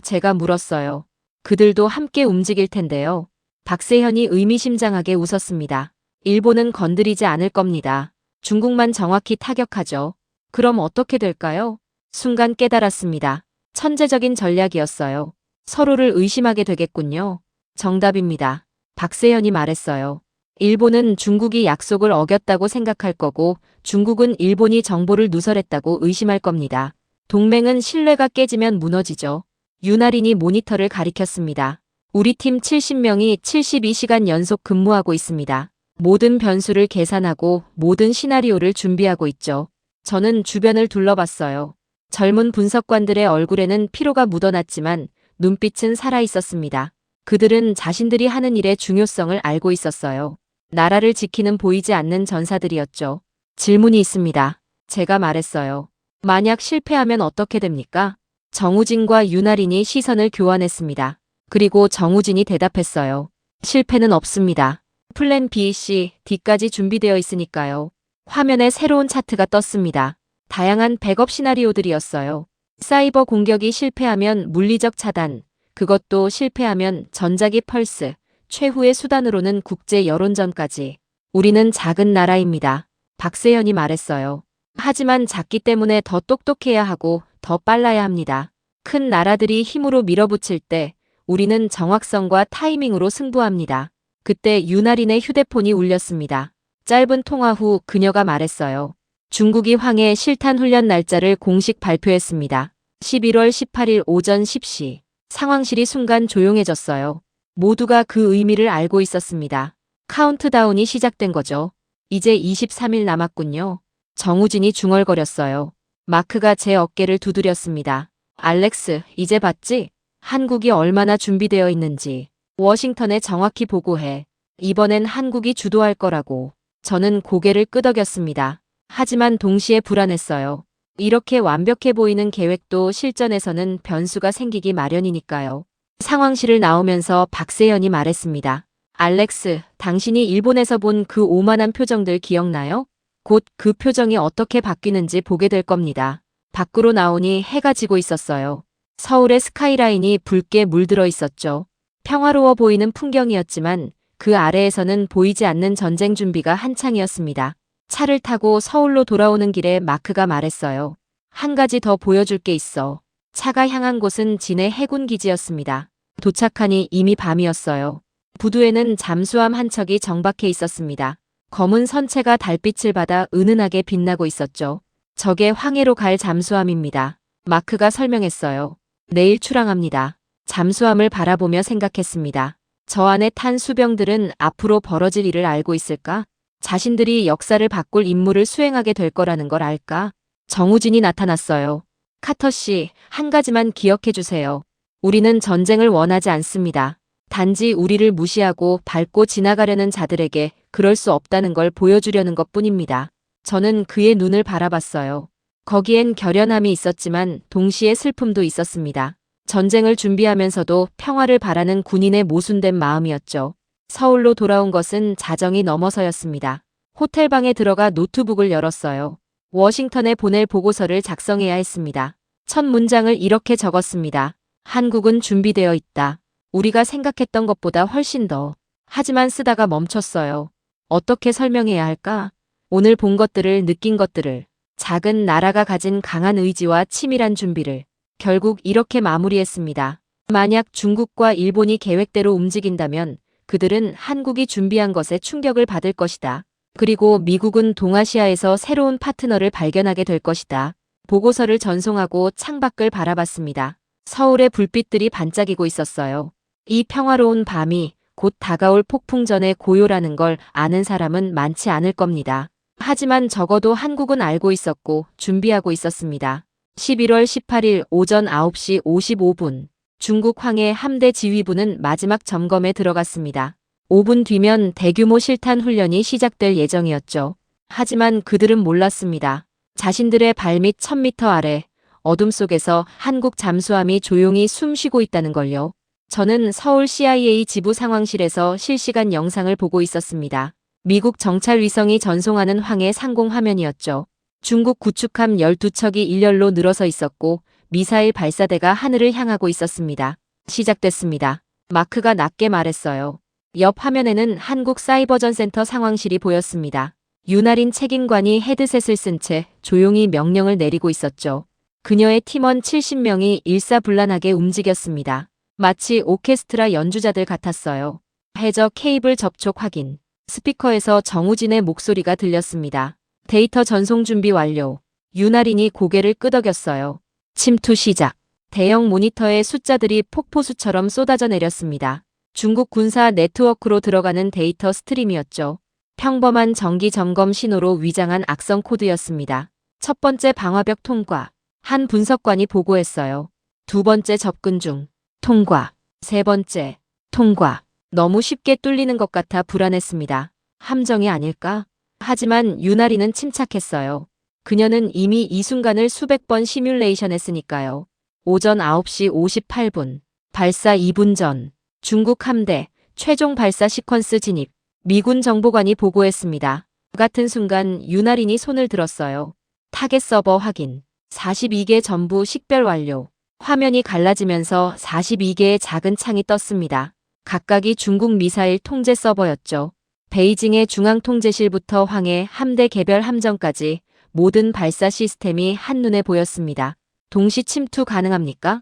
제가 물었어요. 그들도 함께 움직일 텐데요. 박세현이 의미심장하게 웃었습니다. 일본은 건드리지 않을 겁니다. 중국만 정확히 타격하죠. 그럼 어떻게 될까요? 순간 깨달았습니다. 천재적인 전략이었어요. 서로를 의심하게 되겠군요. 정답입니다. 박세현이 말했어요. 일본은 중국이 약속을 어겼다고 생각할 거고 중국은 일본이 정보를 누설했다고 의심할 겁니다. 동맹은 신뢰가 깨지면 무너지죠. 윤아린이 모니터를 가리켰습니다. 우리 팀 70명이 72시간 연속 근무하고 있습니다. 모든 변수를 계산하고 모든 시나리오를 준비하고 있죠. 저는 주변을 둘러봤어요. 젊은 분석관들의 얼굴에는 피로가 묻어났지만 눈빛은 살아있었습니다. 그들은 자신들이 하는 일의 중요성을 알고 있었어요. 나라를 지키는 보이지 않는 전사들이었죠. 질문이 있습니다. 제가 말했어요. 만약 실패하면 어떻게 됩니까? 정우진과 윤아린이 시선을 교환했습니다. 그리고 정우진이 대답했어요. 실패는 없습니다. 플랜 B, C, D까지 준비되어 있으니까요. 화면에 새로운 차트가 떴습니다. 다양한 백업 시나리오들이었어요. 사이버 공격이 실패하면 물리적 차단, 그것도 실패하면 전자기 펄스, 최후의 수단으로는 국제 여론전까지. 우리는 작은 나라입니다. 박세현이 말했어요. 하지만 작기 때문에 더 똑똑해야 하고 더 빨라야 합니다. 큰 나라들이 힘으로 밀어붙일 때 우리는 정확성과 타이밍으로 승부합니다. 그때 윤아린의 휴대폰이 울렸습니다. 짧은 통화 후 그녀가 말했어요. 중국이 황해 실탄 훈련 날짜를 공식 발표했습니다. 11월 18일 오전 10시. 상황실이 순간 조용해졌어요. 모두가 그 의미를 알고 있었습니다. 카운트다운이 시작된 거죠. 이제 23일 남았군요. 정우진이 중얼거렸어요. 마크가 제 어깨를 두드렸습니다. 알렉스, 이제 봤지? 한국이 얼마나 준비되어 있는지. 워싱턴에 정확히 보고해. 이번엔 한국이 주도할 거라고. 저는 고개를 끄덕였습니다. 하지만 동시에 불안했어요. 이렇게 완벽해 보이는 계획도 실전에서는 변수가 생기기 마련이니까요. 상황실을 나오면서 박세현이 말했습니다. 알렉스, 당신이 일본에서 본 그 오만한 표정들 기억나요? 곧 그 표정이 어떻게 바뀌는지 보게 될 겁니다. 밖으로 나오니 해가 지고 있었어요. 서울의 스카이라인이 붉게 물들어 있었죠. 평화로워 보이는 풍경이었지만 그 아래에서는 보이지 않는 전쟁 준비가 한창이었습니다. 차를 타고 서울로 돌아오는 길에 마크가 말했어요. 한 가지 더 보여줄 게 있어. 차가 향한 곳은 진해 해군 기지였습니다. 도착하니 이미 밤이었어요. 부두에는 잠수함 한 척이 정박해 있었습니다. 검은 선체가 달빛을 받아 은은하게 빛나고 있었죠. 저게 황해로 갈 잠수함입니다. 마크가 설명했어요. 내일 출항합니다. 잠수함을 바라보며 생각했습니다. 저 안에 탄 수병들은 앞으로 벌어질 일을 알고 있을까? 자신들이 역사를 바꿀 임무를 수행하게 될 거라는 걸 알까? 정우진이 나타났어요. 카터 씨, 한 가지만 기억해 주세요. 우리는 전쟁을 원하지 않습니다. 단지 우리를 무시하고 밟고 지나가려는 자들에게 그럴 수 없다는 걸 보여주려는 것뿐입니다. 저는 그의 눈을 바라봤어요. 거기엔 결연함이 있었지만 동시에 슬픔도 있었습니다. 전쟁을 준비하면서도 평화를 바라는 군인의 모순된 마음이었죠. 서울로 돌아온 것은 자정이 넘어서였습니다. 호텔방에 들어가 노트북을 열었어요. 워싱턴에 보낼 보고서를 작성해야 했습니다. 첫 문장을 이렇게 적었습니다. 한국은 준비되어 있다. 우리가 생각했던 것보다 훨씬 더. 하지만 쓰다가 멈췄어요. 어떻게 설명해야 할까? 오늘 본 것들을, 느낀 것들을. 작은 나라가 가진 강한 의지와 치밀한 준비를. 결국 이렇게 마무리했습니다. 만약 중국과 일본이 계획대로 움직인다면 그들은 한국이 준비한 것에 충격을 받을 것이다. 그리고 미국은 동아시아에서 새로운 파트너를 발견하게 될 것이다. 보고서를 전송하고 창밖을 바라봤습니다. 서울의 불빛들이 반짝이고 있었어요. 이 평화로운 밤이 곧 다가올 폭풍전의 고요라는 걸 아는 사람은 많지 않을 겁니다. 하지만 적어도 한국은 알고 있었고 준비하고 있었습니다. 11월 18일 오전 9시 55분 중국 황해 함대 지휘부는 마지막 점검에 들어갔습니다. 5분 뒤면 대규모 실탄 훈련이 시작될 예정이었죠. 하지만 그들은 몰랐습니다. 자신들의 발밑 1000m 아래 어둠 속에서 한국 잠수함이 조용히 숨 쉬고 있다는 걸요. 저는 서울 CIA 지부 상황실에서 실시간 영상을 보고 있었습니다. 미국 정찰 위성이 전송하는 황해 상공 화면이었죠. 중국 구축함 12척이 일렬로 늘어서 있었고 미사일 발사대가 하늘을 향하고 있었습니다. 시작됐습니다. 마크가 낮게 말했어요. 옆 화면에는 한국 사이버전센터 상황실이 보였습니다. 윤아린 책임관이 헤드셋을 쓴 채 조용히 명령을 내리고 있었죠. 그녀의 팀원 70명이 일사불란하게 움직였습니다. 마치 오케스트라 연주자들 같았어요. 해저 케이블 접촉 확인. 스피커에서 정우진의 목소리가 들렸습니다. 데이터 전송 준비 완료. 윤아린이 고개를 끄덕였어요. 침투 시작. 대형 모니터에 숫자들이 폭포수처럼 쏟아져 내렸습니다. 중국 군사 네트워크로 들어가는 데이터 스트림이었죠. 평범한 정기 점검 신호로 위장한 악성 코드였습니다. 첫 번째 방화벽 통과. 한 분석관이 보고했어요. 두 번째 접근 중. 통과. 세 번째. 통과. 너무 쉽게 뚫리는 것 같아 불안했습니다. 함정이 아닐까? 하지만 윤아리는 침착했어요. 그녀는 이미 이 순간을 수백 번 시뮬레이션 했으니까요. 오전 9시 58분. 발사 2분 전. 중국 함대 최종 발사 시퀀스 진입. 미군 정보관이 보고했습니다. 같은 순간 윤아린이 손을 들었어요. 타겟 서버 확인. 42개 전부 식별 완료. 화면이 갈라지면서 42개의 작은 창이 떴습니다. 각각이 중국 미사일 통제 서버였죠. 베이징의 중앙통제실부터 황해 함대 개별 함정까지 모든 발사 시스템이 한눈에 보였습니다. 동시 침투 가능합니까?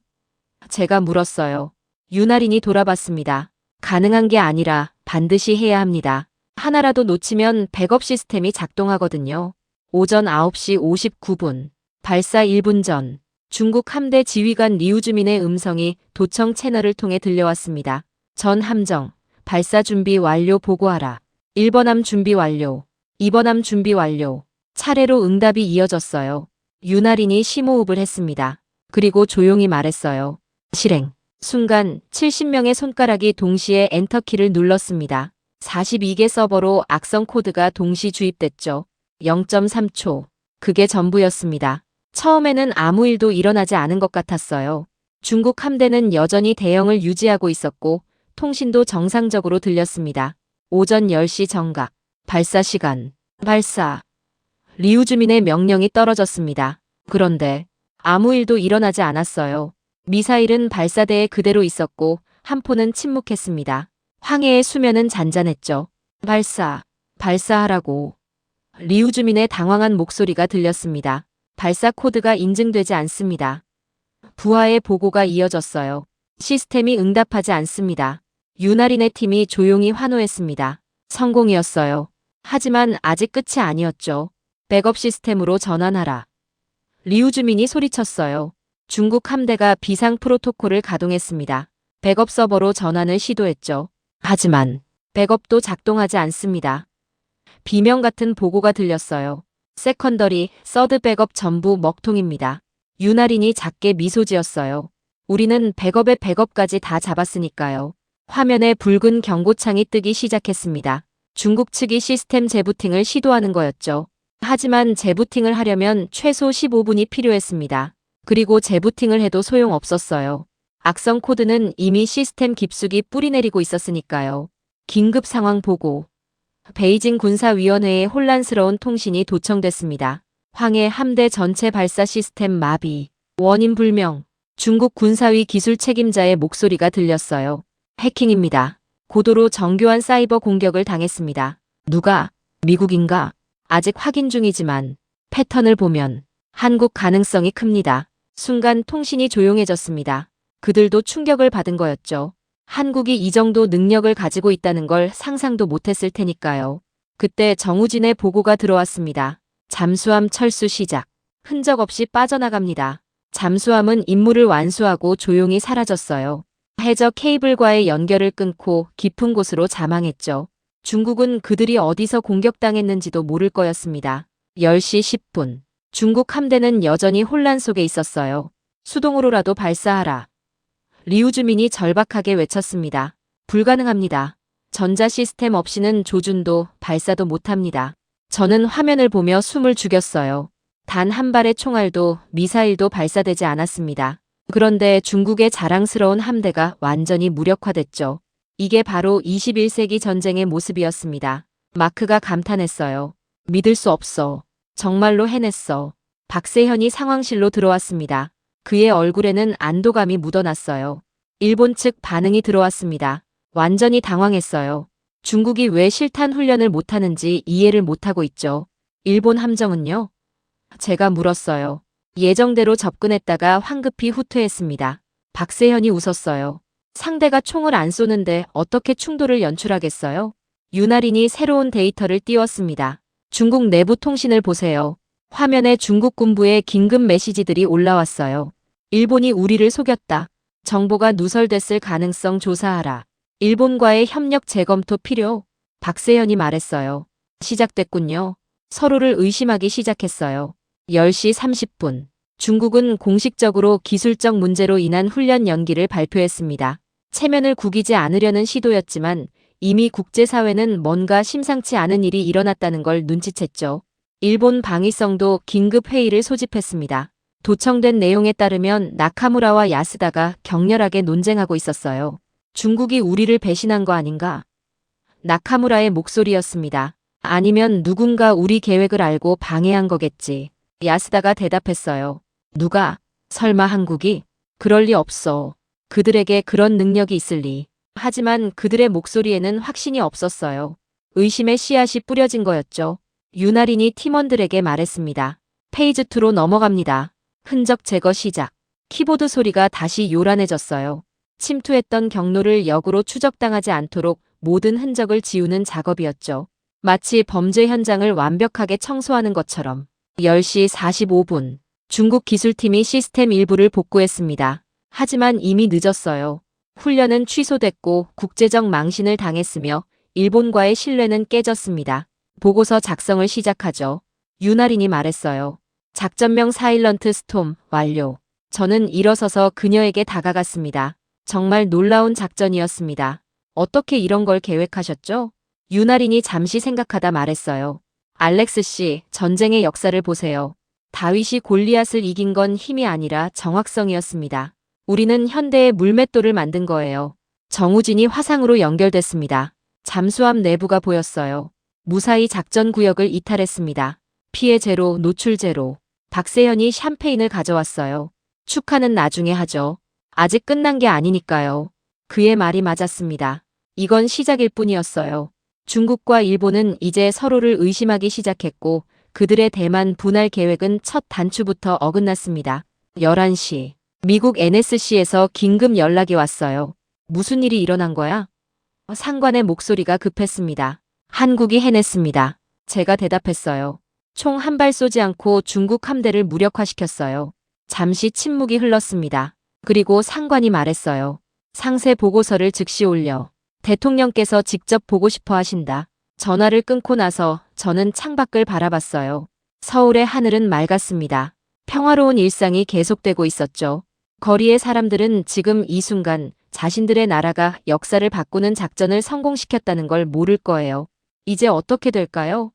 제가 물었어요. 윤아린이 돌아봤습니다. 가능한 게 아니라 반드시 해야 합니다. 하나라도 놓치면 백업 시스템이 작동하거든요. 오전 9시 59분. 발사 1분 전. 중국 함대 지휘관 리우주민의 음성이 도청 채널을 통해 들려왔습니다. 전 함정. 발사 준비 완료 보고하라. 1번 함 준비 완료. 2번 함 준비 완료. 차례로 응답이 이어졌어요. 윤아린이 심호흡을 했습니다. 그리고 조용히 말했어요. 실행. 순간 70명의 손가락이 동시에 엔터키를 눌렀습니다. 42개 서버로 악성 코드가 동시 주입됐죠. 0.3초. 그게 전부였습니다. 처음에는 아무 일도 일어나지 않은 것 같았어요. 중국 함대는 여전히 대형을 유지하고 있었고 통신도 정상적으로 들렸습니다. 오전 10시 정각. 발사 시간. 발사. 리우주민의 명령이 떨어졌습니다. 그런데 아무 일도 일어나지 않았어요. 미사일은 발사대에 그대로 있었고 한 포는 침묵했습니다. 황해의 수면은 잔잔했죠. 발사. 발사하라고. 리우주민의 당황한 목소리가 들렸습니다. 발사 코드가 인증되지 않습니다. 부하의 보고가 이어졌어요. 시스템이 응답하지 않습니다. 윤아린의 팀이 조용히 환호했습니다. 성공이었어요. 하지만 아직 끝이 아니었죠. 백업 시스템으로 전환하라. 리우주민이 소리쳤어요. 중국 함대가 비상 프로토콜을 가동했습니다. 백업 서버로 전환을 시도했죠. 하지만 백업도 작동하지 않습니다. 비명 같은 보고가 들렸어요. 세컨더리, 서드 백업 전부 먹통입니다. 윤아린이 작게 미소 지었어요. 우리는 백업의 백업까지 다 잡았으니까요. 화면에 붉은 경고창이 뜨기 시작했습니다. 중국 측이 시스템 재부팅을 시도하는 거였죠. 하지만 재부팅을 하려면 최소 15분이 필요했습니다. 그리고 재부팅을 해도 소용없었어요. 악성 코드는 이미 시스템 깊숙이 뿌리내리고 있었으니까요. 긴급 상황 보고. 베이징 군사위원회의 혼란스러운 통신이 도청됐습니다. 황해 함대 전체 발사 시스템 마비. 원인 불명. 중국 군사위 기술 책임자의 목소리가 들렸어요. 해킹입니다. 고도로 정교한 사이버 공격을 당했습니다. 누가? 미국인가? 아직 확인 중이지만 패턴을 보면 한국 가능성이 큽니다. 순간 통신이 조용해졌습니다. 그들도 충격을 받은 거였죠. 한국이 이 정도 능력을 가지고 있다는 걸 상상도 못했을 테니까요. 그때 정우진의 보고가 들어왔습니다. 잠수함 철수 시작. 흔적 없이 빠져나갑니다. 잠수함은 임무를 완수하고 조용히 사라졌어요. 해저 케이블과의 연결을 끊고 깊은 곳으로 자망했죠. 중국은 그들이 어디서 공격당했는지도 모를 거였습니다. 10시 10분. 중국 함대는 여전히 혼란 속에 있었어요. 수동으로라도 발사하라. 리우주민이 절박하게 외쳤습니다. 불가능합니다. 전자 시스템 없이는 조준도 발사도 못합니다. 저는 화면을 보며 숨을 죽였어요. 단 한 발의 총알도 미사일도 발사되지 않았습니다. 그런데 중국의 자랑스러운 함대가 완전히 무력화됐죠. 이게 바로 21세기 전쟁의 모습이었습니다. 마크가 감탄했어요. 믿을 수 없어. 정말로 해냈어. 박세현이 상황실로 들어왔습니다. 그의 얼굴에는 안도감이 묻어났어요. 일본 측 반응이 들어왔습니다. 완전히 당황했어요. 중국이 왜 실탄 훈련을 못하는지 이해를 못하고 있죠. 일본 함정은요? 제가 물었어요. 예정대로 접근했다가 황급히 후퇴했습니다. 박세현이 웃었어요. 상대가 총을 안 쏘는데 어떻게 충돌을 연출하겠어요? 윤아린이 새로운 데이터를 띄웠습니다. 중국 내부 통신을 보세요. 화면에 중국 군부의 긴급 메시지들이 올라왔어요. 일본이 우리를 속였다. 정보가 누설됐을 가능성 조사하라. 일본과의 협력 재검토 필요. 박세현이 말했어요. 시작됐군요. 서로를 의심하기 시작했어요. 10시 30분. 중국은 공식적으로 기술적 문제로 인한 훈련 연기를 발표했습니다. 체면을 구기지 않으려는 시도였지만 이미 국제사회는 뭔가 심상치 않은 일이 일어났다는 걸 눈치챘죠. 일본 방위성도 긴급 회의를 소집했습니다. 도청된 내용에 따르면 나카무라와 야스다가 격렬하게 논쟁하고 있었어요. 중국이 우리를 배신한 거 아닌가? 나카무라의 목소리였습니다. 아니면 누군가 우리 계획을 알고 방해한 거겠지. 야스다가 대답했어요. 누가? 설마 한국이? 그럴 리 없어. 그들에게 그런 능력이 있을 리. 하지만 그들의 목소리에는 확신이 없었어요. 의심의 씨앗이 뿌려진 거였죠. 윤아린이 팀원들에게 말했습니다. 페이지 2로 넘어갑니다. 흔적 제거 시작. 키보드 소리가 다시 요란해졌어요. 침투했던 경로를 역으로 추적당하지 않도록 모든 흔적을 지우는 작업이었죠. 마치 범죄 현장을 완벽하게 청소하는 것처럼. 10시 45분. 중국 기술팀이 시스템 일부를 복구했습니다. 하지만 이미 늦었어요. 훈련은 취소됐고 국제적 망신을 당했으며 일본과의 신뢰는 깨졌습니다. 보고서 작성을 시작하죠. 윤아린이 말했어요. 작전명 사일런트 스톰 완료. 저는 일어서서 그녀에게 다가갔습니다. 정말 놀라운 작전이었습니다. 어떻게 이런 걸 계획하셨죠? 윤아린이 잠시 생각하다 말했어요. 알렉스 씨, 전쟁의 역사를 보세요. 다윗이 골리앗을 이긴 건 힘이 아니라 정확성이었습니다. 우리는 현대의 물맷돌을 만든 거예요. 정우진이 화상으로 연결됐습니다. 잠수함 내부가 보였어요. 무사히 작전 구역을 이탈했습니다. 피해 제로, 노출 제로. 박세현이 샴페인을 가져왔어요. 축하는 나중에 하죠. 아직 끝난 게 아니니까요. 그의 말이 맞았습니다. 이건 시작일 뿐이었어요. 중국과 일본은 이제 서로를 의심하기 시작했고 그들의 대만 분할 계획은 첫 단추부터 어긋났습니다. 11시. 미국 NSC에서 긴급 연락이 왔어요. 무슨 일이 일어난 거야? 상관의 목소리가 급했습니다. 한국이 해냈습니다. 제가 대답했어요. 총 한 발 쏘지 않고 중국 함대를 무력화시켰어요. 잠시 침묵이 흘렀습니다. 그리고 상관이 말했어요. 상세 보고서를 즉시 올려. 대통령께서 직접 보고 싶어 하신다. 전화를 끊고 나서 저는 창밖을 바라봤어요. 서울의 하늘은 맑았습니다. 평화로운 일상이 계속되고 있었죠. 거리의 사람들은 지금 이 순간 자신들의 나라가 역사를 바꾸는 작전을 성공시켰다는 걸 모를 거예요. 이제 어떻게 될까요?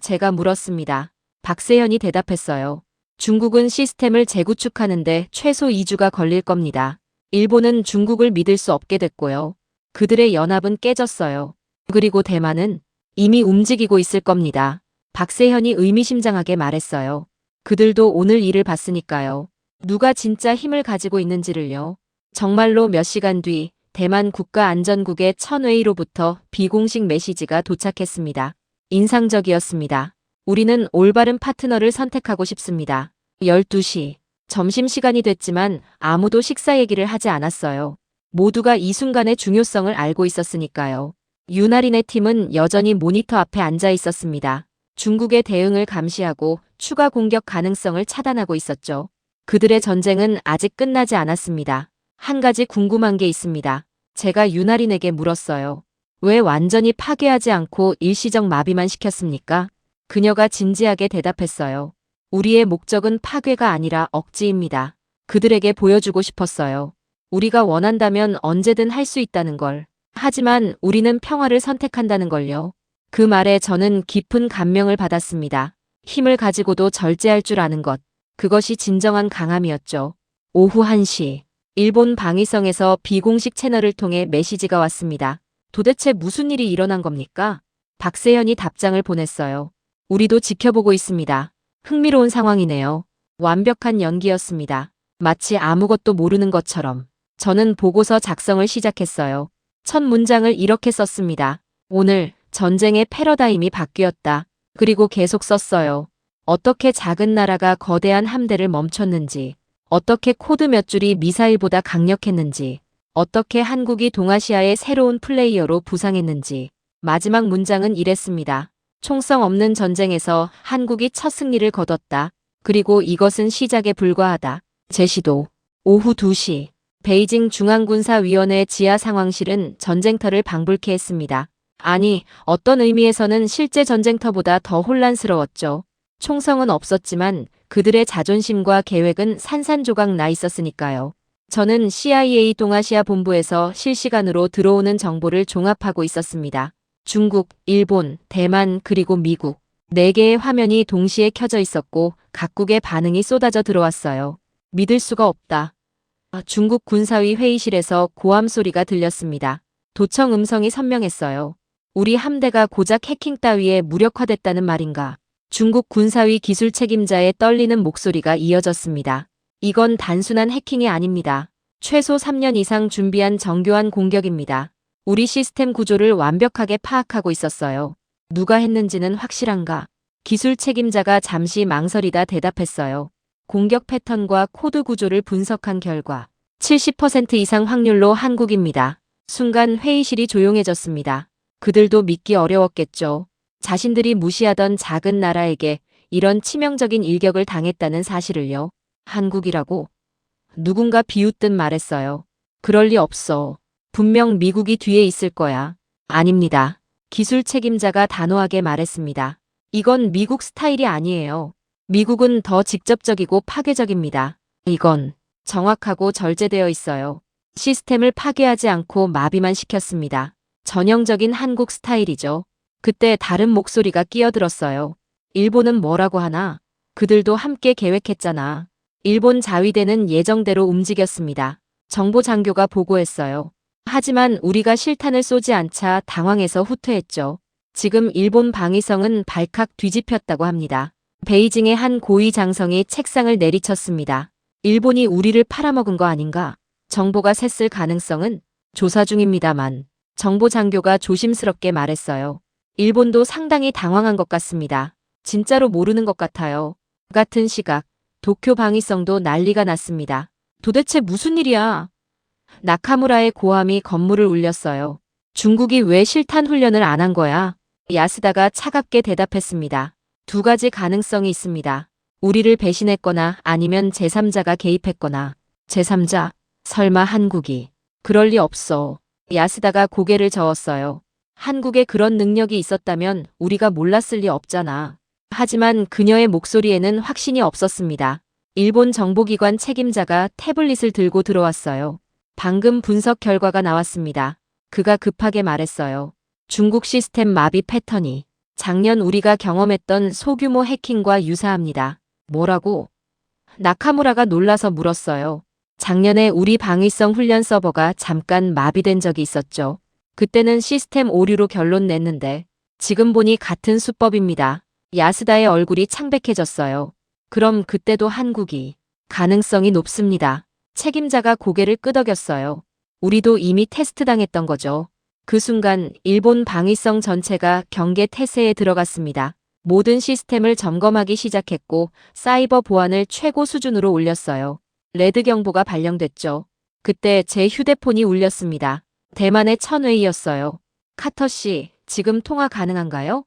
제가 물었습니다. 박세현이 대답했어요. 중국은 시스템을 재구축하는데 최소 2주가 걸릴 겁니다. 일본은 중국을 믿을 수 없게 됐고요. 그들의 연합은 깨졌어요. 그리고 대만은 이미 움직이고 있을 겁니다. 박세현이 의미심장하게 말했어요. 그들도 오늘 일을 봤으니까요. 누가 진짜 힘을 가지고 있는지를요. 정말로 몇 시간 뒤 대만 국가안전국의 천웨이로부터 비공식 메시지가 도착했습니다. 인상적이었습니다. 우리는 올바른 파트너를 선택하고 싶습니다. 12시. 점심시간이 됐지만 아무도 식사 얘기를 하지 않았어요. 모두가 이 순간의 중요성을 알고 있었으니까요. 윤아린의 팀은 여전히 모니터 앞에 앉아 있었습니다. 중국의 대응을 감시하고 추가 공격 가능성을 차단하고 있었죠. 그들의 전쟁은 아직 끝나지 않았습니다. 한 가지 궁금한 게 있습니다. 제가 윤아린에게 물었어요. 왜 완전히 파괴하지 않고 일시적 마비만 시켰습니까? 그녀가 진지하게 대답했어요. 우리의 목적은 파괴가 아니라 억지입니다. 그들에게 보여주고 싶었어요. 우리가 원한다면 언제든 할 수 있다는 걸. 하지만 우리는 평화를 선택한다는 걸요. 그 말에 저는 깊은 감명을 받았습니다. 힘을 가지고도 절제할 줄 아는 것. 그것이 진정한 강함이었죠. 오후 1시. 일본 방위성에서 비공식 채널을 통해 메시지가 왔습니다. 도대체 무슨 일이 일어난 겁니까? 박세현이 답장을 보냈어요. 우리도 지켜보고 있습니다. 흥미로운 상황이네요. 완벽한 연기였습니다. 마치 아무것도 모르는 것처럼. 저는 보고서 작성을 시작했어요. 첫 문장을 이렇게 썼습니다. 오늘 전쟁의 패러다임이 바뀌었다. 그리고 계속 썼어요. 어떻게 작은 나라가 거대한 함대를 멈췄는지, 어떻게 코드 몇 줄이 미사일보다 강력했는지, 어떻게 한국이 동아시아의 새로운 플레이어로 부상했는지. 마지막 문장은 이랬습니다. 총성 없는 전쟁에서 한국이 첫 승리를 거뒀다. 그리고 이것은 시작에 불과하다. 제시도. 오후 2시. 베이징 중앙군사위원회 지하 상황실은 전쟁터를 방불케 했습니다. 아니, 어떤 의미에서는 실제 전쟁터보다 더 혼란스러웠죠. 총성은 없었지만 그들의 자존심과 계획은 산산조각 나 있었으니까요. 저는 CIA 동아시아 본부에서 실시간으로 들어오는 정보를 종합하고 있었습니다. 중국, 일본, 대만, 그리고 미국. 4개의 화면이 동시에 켜져 있었고 각국의 반응이 쏟아져 들어왔어요. 믿을 수가 없다. 중국 군사위 회의실에서 고함 소리가 들렸습니다. 도청 음성이 선명했어요. 우리 함대가 고작 해킹 따위에 무력화됐다는 말인가. 중국 군사위 기술 책임자의 떨리는 목소리가 이어졌습니다. 이건 단순한 해킹이 아닙니다. 최소 3년 이상 준비한 정교한 공격입니다. 우리 시스템 구조를 완벽하게 파악하고 있었어요. 누가 했는지는 확실한가? 기술 책임자가 잠시 망설이다 대답했어요. 공격 패턴과 코드 구조를 분석한 결과 70% 이상 확률로 한국입니다. 순간 회의실이 조용해졌습니다. 그들도 믿기 어려웠겠죠. 자신들이 무시하던 작은 나라에게 이런 치명적인 일격을 당했다는 사실을요. 한국이라고? 누군가 비웃듯 말했어요. 그럴 리 없어. 분명 미국이 뒤에 있을 거야. 아닙니다. 기술 책임자가 단호하게 말했습니다. 이건 미국 스타일이 아니에요. 미국은 더 직접적이고 파괴적입니다. 이건 정확하고 절제되어 있어요. 시스템을 파괴하지 않고 마비만 시켰습니다. 전형적인 한국 스타일이죠. 그때 다른 목소리가 끼어들었어요. 일본은 뭐라고 하나? 그들도 함께 계획했잖아. 일본 자위대는 예정대로 움직였습니다. 정보장교가 보고했어요. 하지만 우리가 실탄을 쏘지 않자 당황해서 후퇴했죠. 지금 일본 방위성은 발칵 뒤집혔다고 합니다. 베이징의 한 고위 장성이 책상을 내리쳤습니다. 일본이 우리를 팔아먹은 거 아닌가? 정보가 샜을 가능성은 조사 중입니다만. 정보장교가 조심스럽게 말했어요. 일본도 상당히 당황한 것 같습니다. 진짜로 모르는 것 같아요. 같은 시각, 도쿄 방위성도 난리가 났습니다. 도대체 무슨 일이야? 나카무라의 고함이 건물을 울렸어요. 중국이 왜 실탄 훈련을 안 한 거야? 야스다가 차갑게 대답했습니다. 2가지 가능성이 있습니다. 우리를 배신했거나 아니면 제3자가 개입했거나. 제3자? 설마 한국이? 그럴 리 없어. 야스다가 고개를 저었어요. 한국에 그런 능력이 있었다면 우리가 몰랐을 리 없잖아. 하지만 그녀의 목소리에는 확신이 없었습니다. 일본 정보기관 책임자가 태블릿을 들고 들어왔어요. 방금 분석 결과가 나왔습니다. 그가 급하게 말했어요. 중국 시스템 마비 패턴이 작년 우리가 경험했던 소규모 해킹과 유사합니다. 뭐라고? 나카무라가 놀라서 물었어요. 작년에 우리 방위성 훈련 서버가 잠깐 마비된 적이 있었죠. 그때는 시스템 오류로 결론 냈는데 지금 보니 같은 수법입니다. 야스다의 얼굴이 창백해졌어요. 그럼 그때도 한국이 가능성이 높습니다. 책임자가 고개를 끄덕였어요. 우리도 이미 테스트당했던 거죠. 그 순간 일본 방위성 전체가 경계 태세에 들어갔습니다. 모든 시스템을 점검하기 시작했고 사이버 보안을 최고 수준으로 올렸어요. 레드 경보가 발령됐죠. 그때 제 휴대폰이 울렸습니다. 대만의 천웨이였어요. 카터 씨, 지금 통화 가능한가요?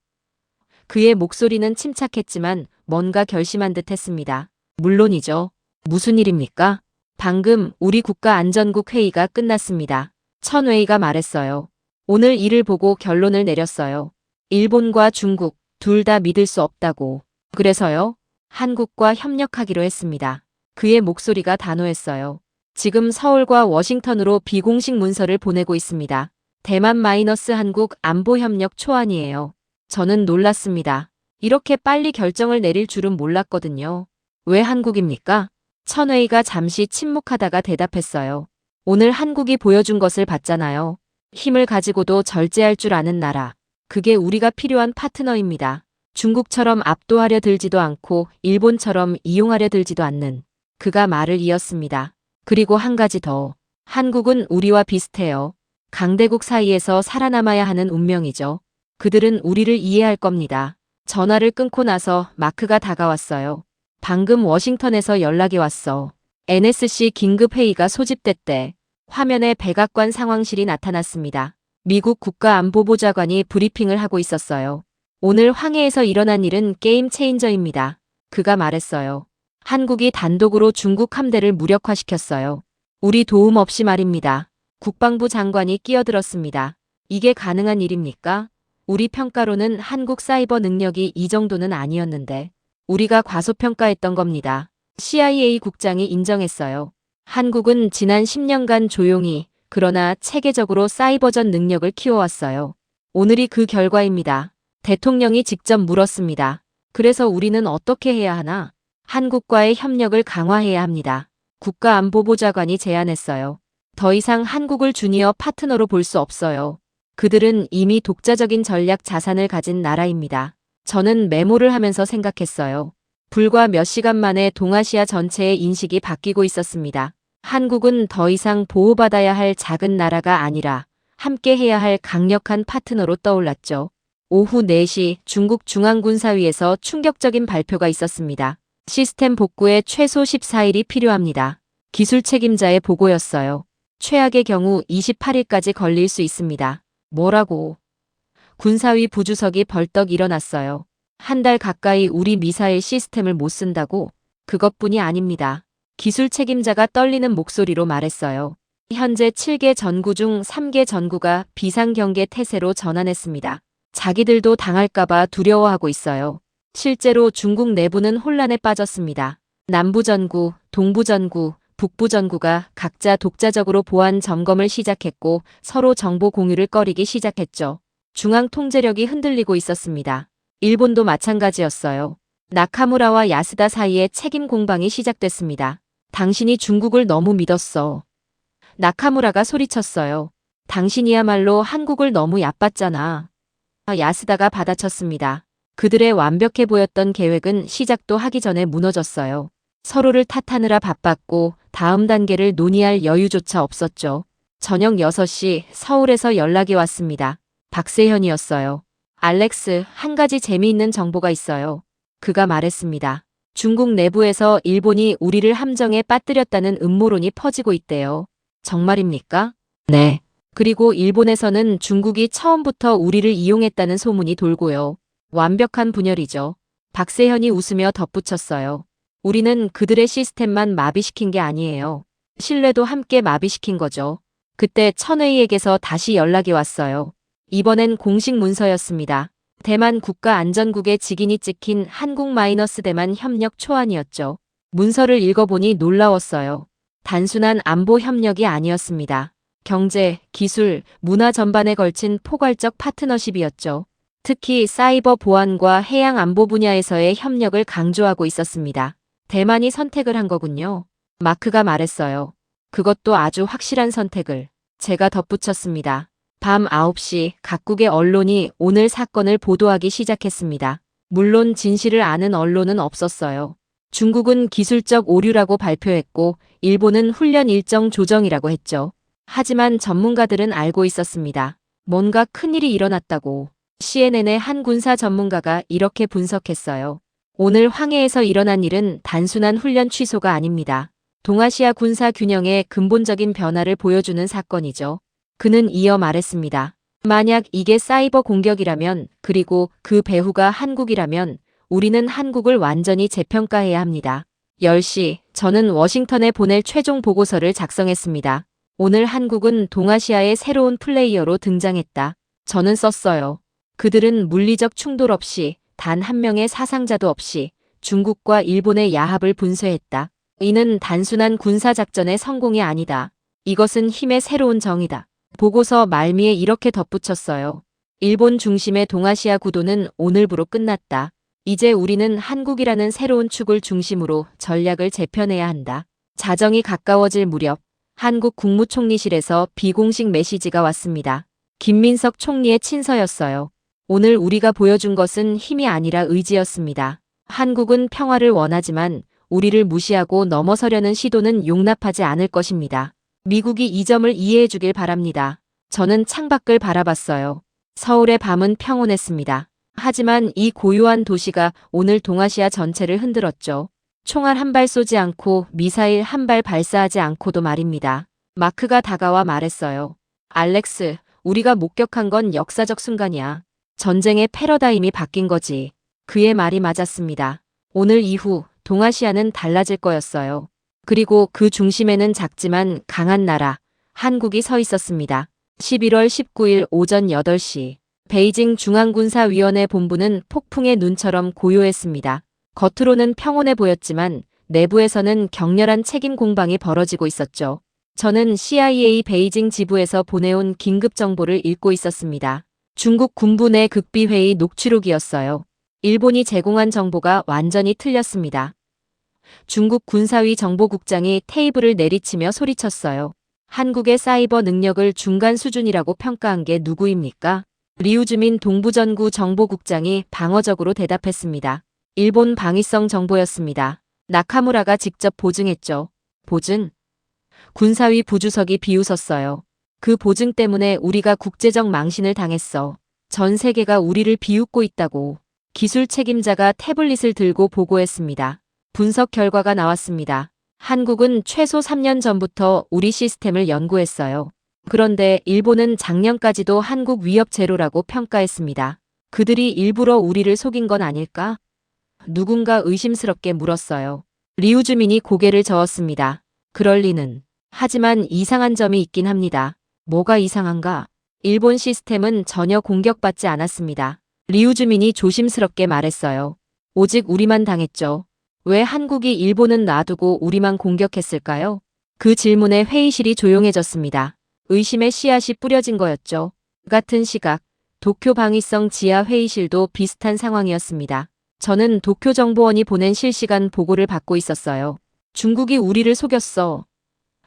그의 목소리는 침착했지만 뭔가 결심한 듯 했습니다. 물론이죠. 무슨 일입니까? 방금 우리 국가안전국 회의가 끝났습니다. 천웨이가 말했어요. 오늘 일을 보고 결론을 내렸어요. 일본과 중국 둘 다 믿을 수 없다고. 그래서요? 한국과 협력하기로 했습니다. 그의 목소리가 단호했어요. 지금 서울과 워싱턴으로 비공식 문서를 보내고 있습니다. 대만 마이너스 한국 안보협력 초안이에요. 저는 놀랐습니다. 이렇게 빨리 결정을 내릴 줄은 몰랐거든요. 왜 한국입니까? 천웨이가 잠시 침묵하다가 대답했어요. 오늘 한국이 보여준 것을 봤잖아요. 힘을 가지고도 절제할 줄 아는 나라. 그게 우리가 필요한 파트너입니다. 중국처럼 압도하려 들지도 않고 일본처럼 이용하려 들지도 않는. 그가 말을 이었습니다. 그리고 한 가지 더. 한국은 우리와 비슷해요. 강대국 사이에서 살아남아야 하는 운명이죠. 그들은 우리를 이해할 겁니다. 전화를 끊고 나서 마크가 다가왔어요. 방금 워싱턴에서 연락이 왔어. NSC 긴급회의가 소집됐대. 화면에 백악관 상황실이 나타났습니다. 미국 국가안보보좌관이 브리핑을 하고 있었어요. 오늘 황해에서 일어난 일은 게임 체인저입니다. 그가 말했어요. 한국이 단독으로 중국 함대를 무력화시켰어요. 우리 도움 없이 말입니다. 국방부 장관이 끼어들었습니다. 이게 가능한 일입니까? 우리 평가로는 한국 사이버 능력이 이 정도는 아니었는데 우리가 과소평가했던 겁니다. CIA 국장이 인정했어요. 한국은 지난 10년간 조용히 그러나 체계적으로 사이버전 능력을 키워왔어요. 오늘이 그 결과입니다. 대통령이 직접 물었습니다. 그래서 우리는 어떻게 해야 하나? 한국과의 협력을 강화해야 합니다. 국가안보보좌관이 제안했어요. 더 이상 한국을 주니어 파트너로 볼 수 없어요. 그들은 이미 독자적인 전략 자산을 가진 나라입니다. 저는 메모를 하면서 생각했어요. 불과 몇 시간 만에 동아시아 전체의 인식이 바뀌고 있었습니다. 한국은 더 이상 보호받아야 할 작은 나라가 아니라 함께 해야 할 강력한 파트너로 떠올랐죠. 오후 4시 중국 중앙군사위에서 충격적인 발표가 있었습니다. 시스템 복구에 최소 14일이 필요합니다. 기술 책임자의 보고였어요. 최악의 경우 28일까지 걸릴 수 있습니다. 뭐라고? 군사위 부주석이 벌떡 일어났어요. 한 달 가까이 우리 미사일 시스템을 못 쓴다고? 그것뿐이 아닙니다. 기술 책임자가 떨리는 목소리로 말했어요. 현재 7개 전구 중 3개 전구가 비상경계 태세로 전환했습니다. 자기들도 당할까봐 두려워하고 있어요. 실제로 중국 내부는 혼란에 빠졌습니다. 남부전구, 동부전구, 북부전구가 각자 독자적으로 보안 점검을 시작했고 서로 정보 공유를 꺼리기 시작했죠. 중앙 통제력이 흔들리고 있었습니다. 일본도 마찬가지였어요. 나카무라와 야스다 사이에 책임 공방이 시작됐습니다. 당신이 중국을 너무 믿었어. 나카무라가 소리쳤어요. 당신이야말로 한국을 너무 얕봤잖아. 야스다가 받아쳤습니다. 그들의 완벽해 보였던 계획은 시작도 하기 전에 무너졌어요. 서로를 탓하느라 바빴고 다음 단계를 논의할 여유조차 없었죠. 저녁 6시 서울에서 연락이 왔습니다. 박세현이었어요. 알렉스, 한 가지 재미있는 정보가 있어요. 그가 말했습니다. 중국 내부에서 일본이 우리를 함정에 빠뜨렸다는 음모론이 퍼지고 있대요. 정말입니까? 네. 그리고 일본에서는 중국이 처음부터 우리를 이용했다는 소문이 돌고요. 완벽한 분열이죠. 박세현이 웃으며 덧붙였어요. 우리는 그들의 시스템만 마비시킨 게 아니에요. 신뢰도 함께 마비시킨 거죠. 그때 천웨이에게서 다시 연락이 왔어요. 이번엔 공식 문서였습니다. 대만 국가안전국의 직인이 찍힌 한국-대만 협력 초안이었죠. 문서를 읽어보니 놀라웠어요. 단순한 안보 협력이 아니었습니다. 경제, 기술, 문화 전반에 걸친 포괄적 파트너십이었죠. 특히 사이버 보안과 해양 안보 분야에서의 협력을 강조하고 있었습니다. 대만이 선택을 한 거군요. 마크가 말했어요. 그것도 아주 확실한 선택을. 제가 덧붙였습니다. 밤 9시 각국의 언론이 오늘 사건을 보도하기 시작했습니다. 물론 진실을 아는 언론은 없었어요. 중국은 기술적 오류라고 발표했고 일본은 훈련 일정 조정이라고 했죠. 하지만 전문가들은 알고 있었습니다. 뭔가 큰일이 일어났다고. CNN의 한 군사 전문가가 이렇게 분석했어요. 오늘 황해에서 일어난 일은 단순한 훈련 취소가 아닙니다. 동아시아 군사 균형의 근본적인 변화를 보여주는 사건이죠. 그는 이어 말했습니다. 만약 이게 사이버 공격이라면 그리고 그 배후가 한국이라면 우리는 한국을 완전히 재평가해야 합니다. 10시 저는 워싱턴에 보낼 최종 보고서를 작성했습니다. 오늘 한국은 동아시아의 새로운 플레이어로 등장했다. 저는 썼어요. 그들은 물리적 충돌 없이 단 한 명의 사상자도 없이 중국과 일본의 야합을 분쇄했다. 이는 단순한 군사작전의 성공이 아니다. 이것은 힘의 새로운 정의다. 보고서 말미에 이렇게 덧붙였어요. 일본 중심의 동아시아 구도는 오늘부로 끝났다. 이제 우리는 한국이라는 새로운 축을 중심으로 전략을 재편해야 한다. 자정이 가까워질 무렵 한국 국무총리실에서 비공식 메시지가 왔습니다. 김민석 총리의 친서였어요. 오늘 우리가 보여준 것은 힘이 아니라 의지였습니다. 한국은 평화를 원하지만 우리를 무시하고 넘어서려는 시도는 용납하지 않을 것입니다. 미국이 이 점을 이해해 주길 바랍니다. 저는 창밖을 바라봤어요. 서울의 밤은 평온했습니다. 하지만 이 고요한 도시가 오늘 동아시아 전체를 흔들었죠. 총알 한 발 쏘지 않고 미사일 한 발 발사하지 않고도 말입니다. 마크가 다가와 말했어요. 알렉스, 우리가 목격한 건 역사적 순간이야. 전쟁의 패러다임이 바뀐 거지. 그의 말이 맞았습니다. 오늘 이후 동아시아는 달라질 거였어요. 그리고 그 중심에는 작지만 강한 나라, 한국이 서 있었습니다. 11월 19일 오전 8시, 베이징 중앙군사위원회 본부는 폭풍의 눈처럼 고요했습니다. 겉으로는 평온해 보였지만 내부에서는 격렬한 책임 공방이 벌어지고 있었죠. 저는 CIA 베이징 지부에서 보내온 긴급 정보를 읽고 있었습니다. 중국 군부 내 극비회의 녹취록이었어요. 일본이 제공한 정보가 완전히 틀렸습니다. 중국 군사위 정보국장이 테이블을 내리치며 소리쳤어요. 한국의 사이버 능력을 중간 수준이라고 평가한 게 누구입니까? 리우주민 동부전구 정보국장이 방어적으로 대답했습니다. 일본 방위성 정보였습니다. 나카무라가 직접 보증했죠. 보증? 군사위 부주석이 비웃었어요. 그 보증 때문에 우리가 국제적 망신을 당했어. 전 세계가 우리를 비웃고 있다고. 기술 책임자가 태블릿을 들고 보고했습니다. 분석 결과가 나왔습니다. 한국은 최소 3년 전부터 우리 시스템을 연구했어요. 그런데 일본은 작년까지도 한국 위협 제로라고 평가했습니다. 그들이 일부러 우리를 속인 건 아닐까? 누군가 의심스럽게 물었어요. 리우주민이 고개를 저었습니다. 그럴 리는. 하지만 이상한 점이 있긴 합니다. 뭐가 이상한가? 일본 시스템은 전혀 공격받지 않았습니다. 리우주민이 조심스럽게 말했어요. 오직 우리만 당했죠. 왜 한국이 일본은 놔두고 우리만 공격했을까요? 그 질문에 회의실이 조용해졌습니다. 의심의 씨앗이 뿌려진 거였죠. 같은 시각, 도쿄 방위성 지하 회의실도 비슷한 상황이었습니다. 저는 도쿄 정보원이 보낸 실시간 보고를 받고 있었어요. 중국이 우리를 속였어.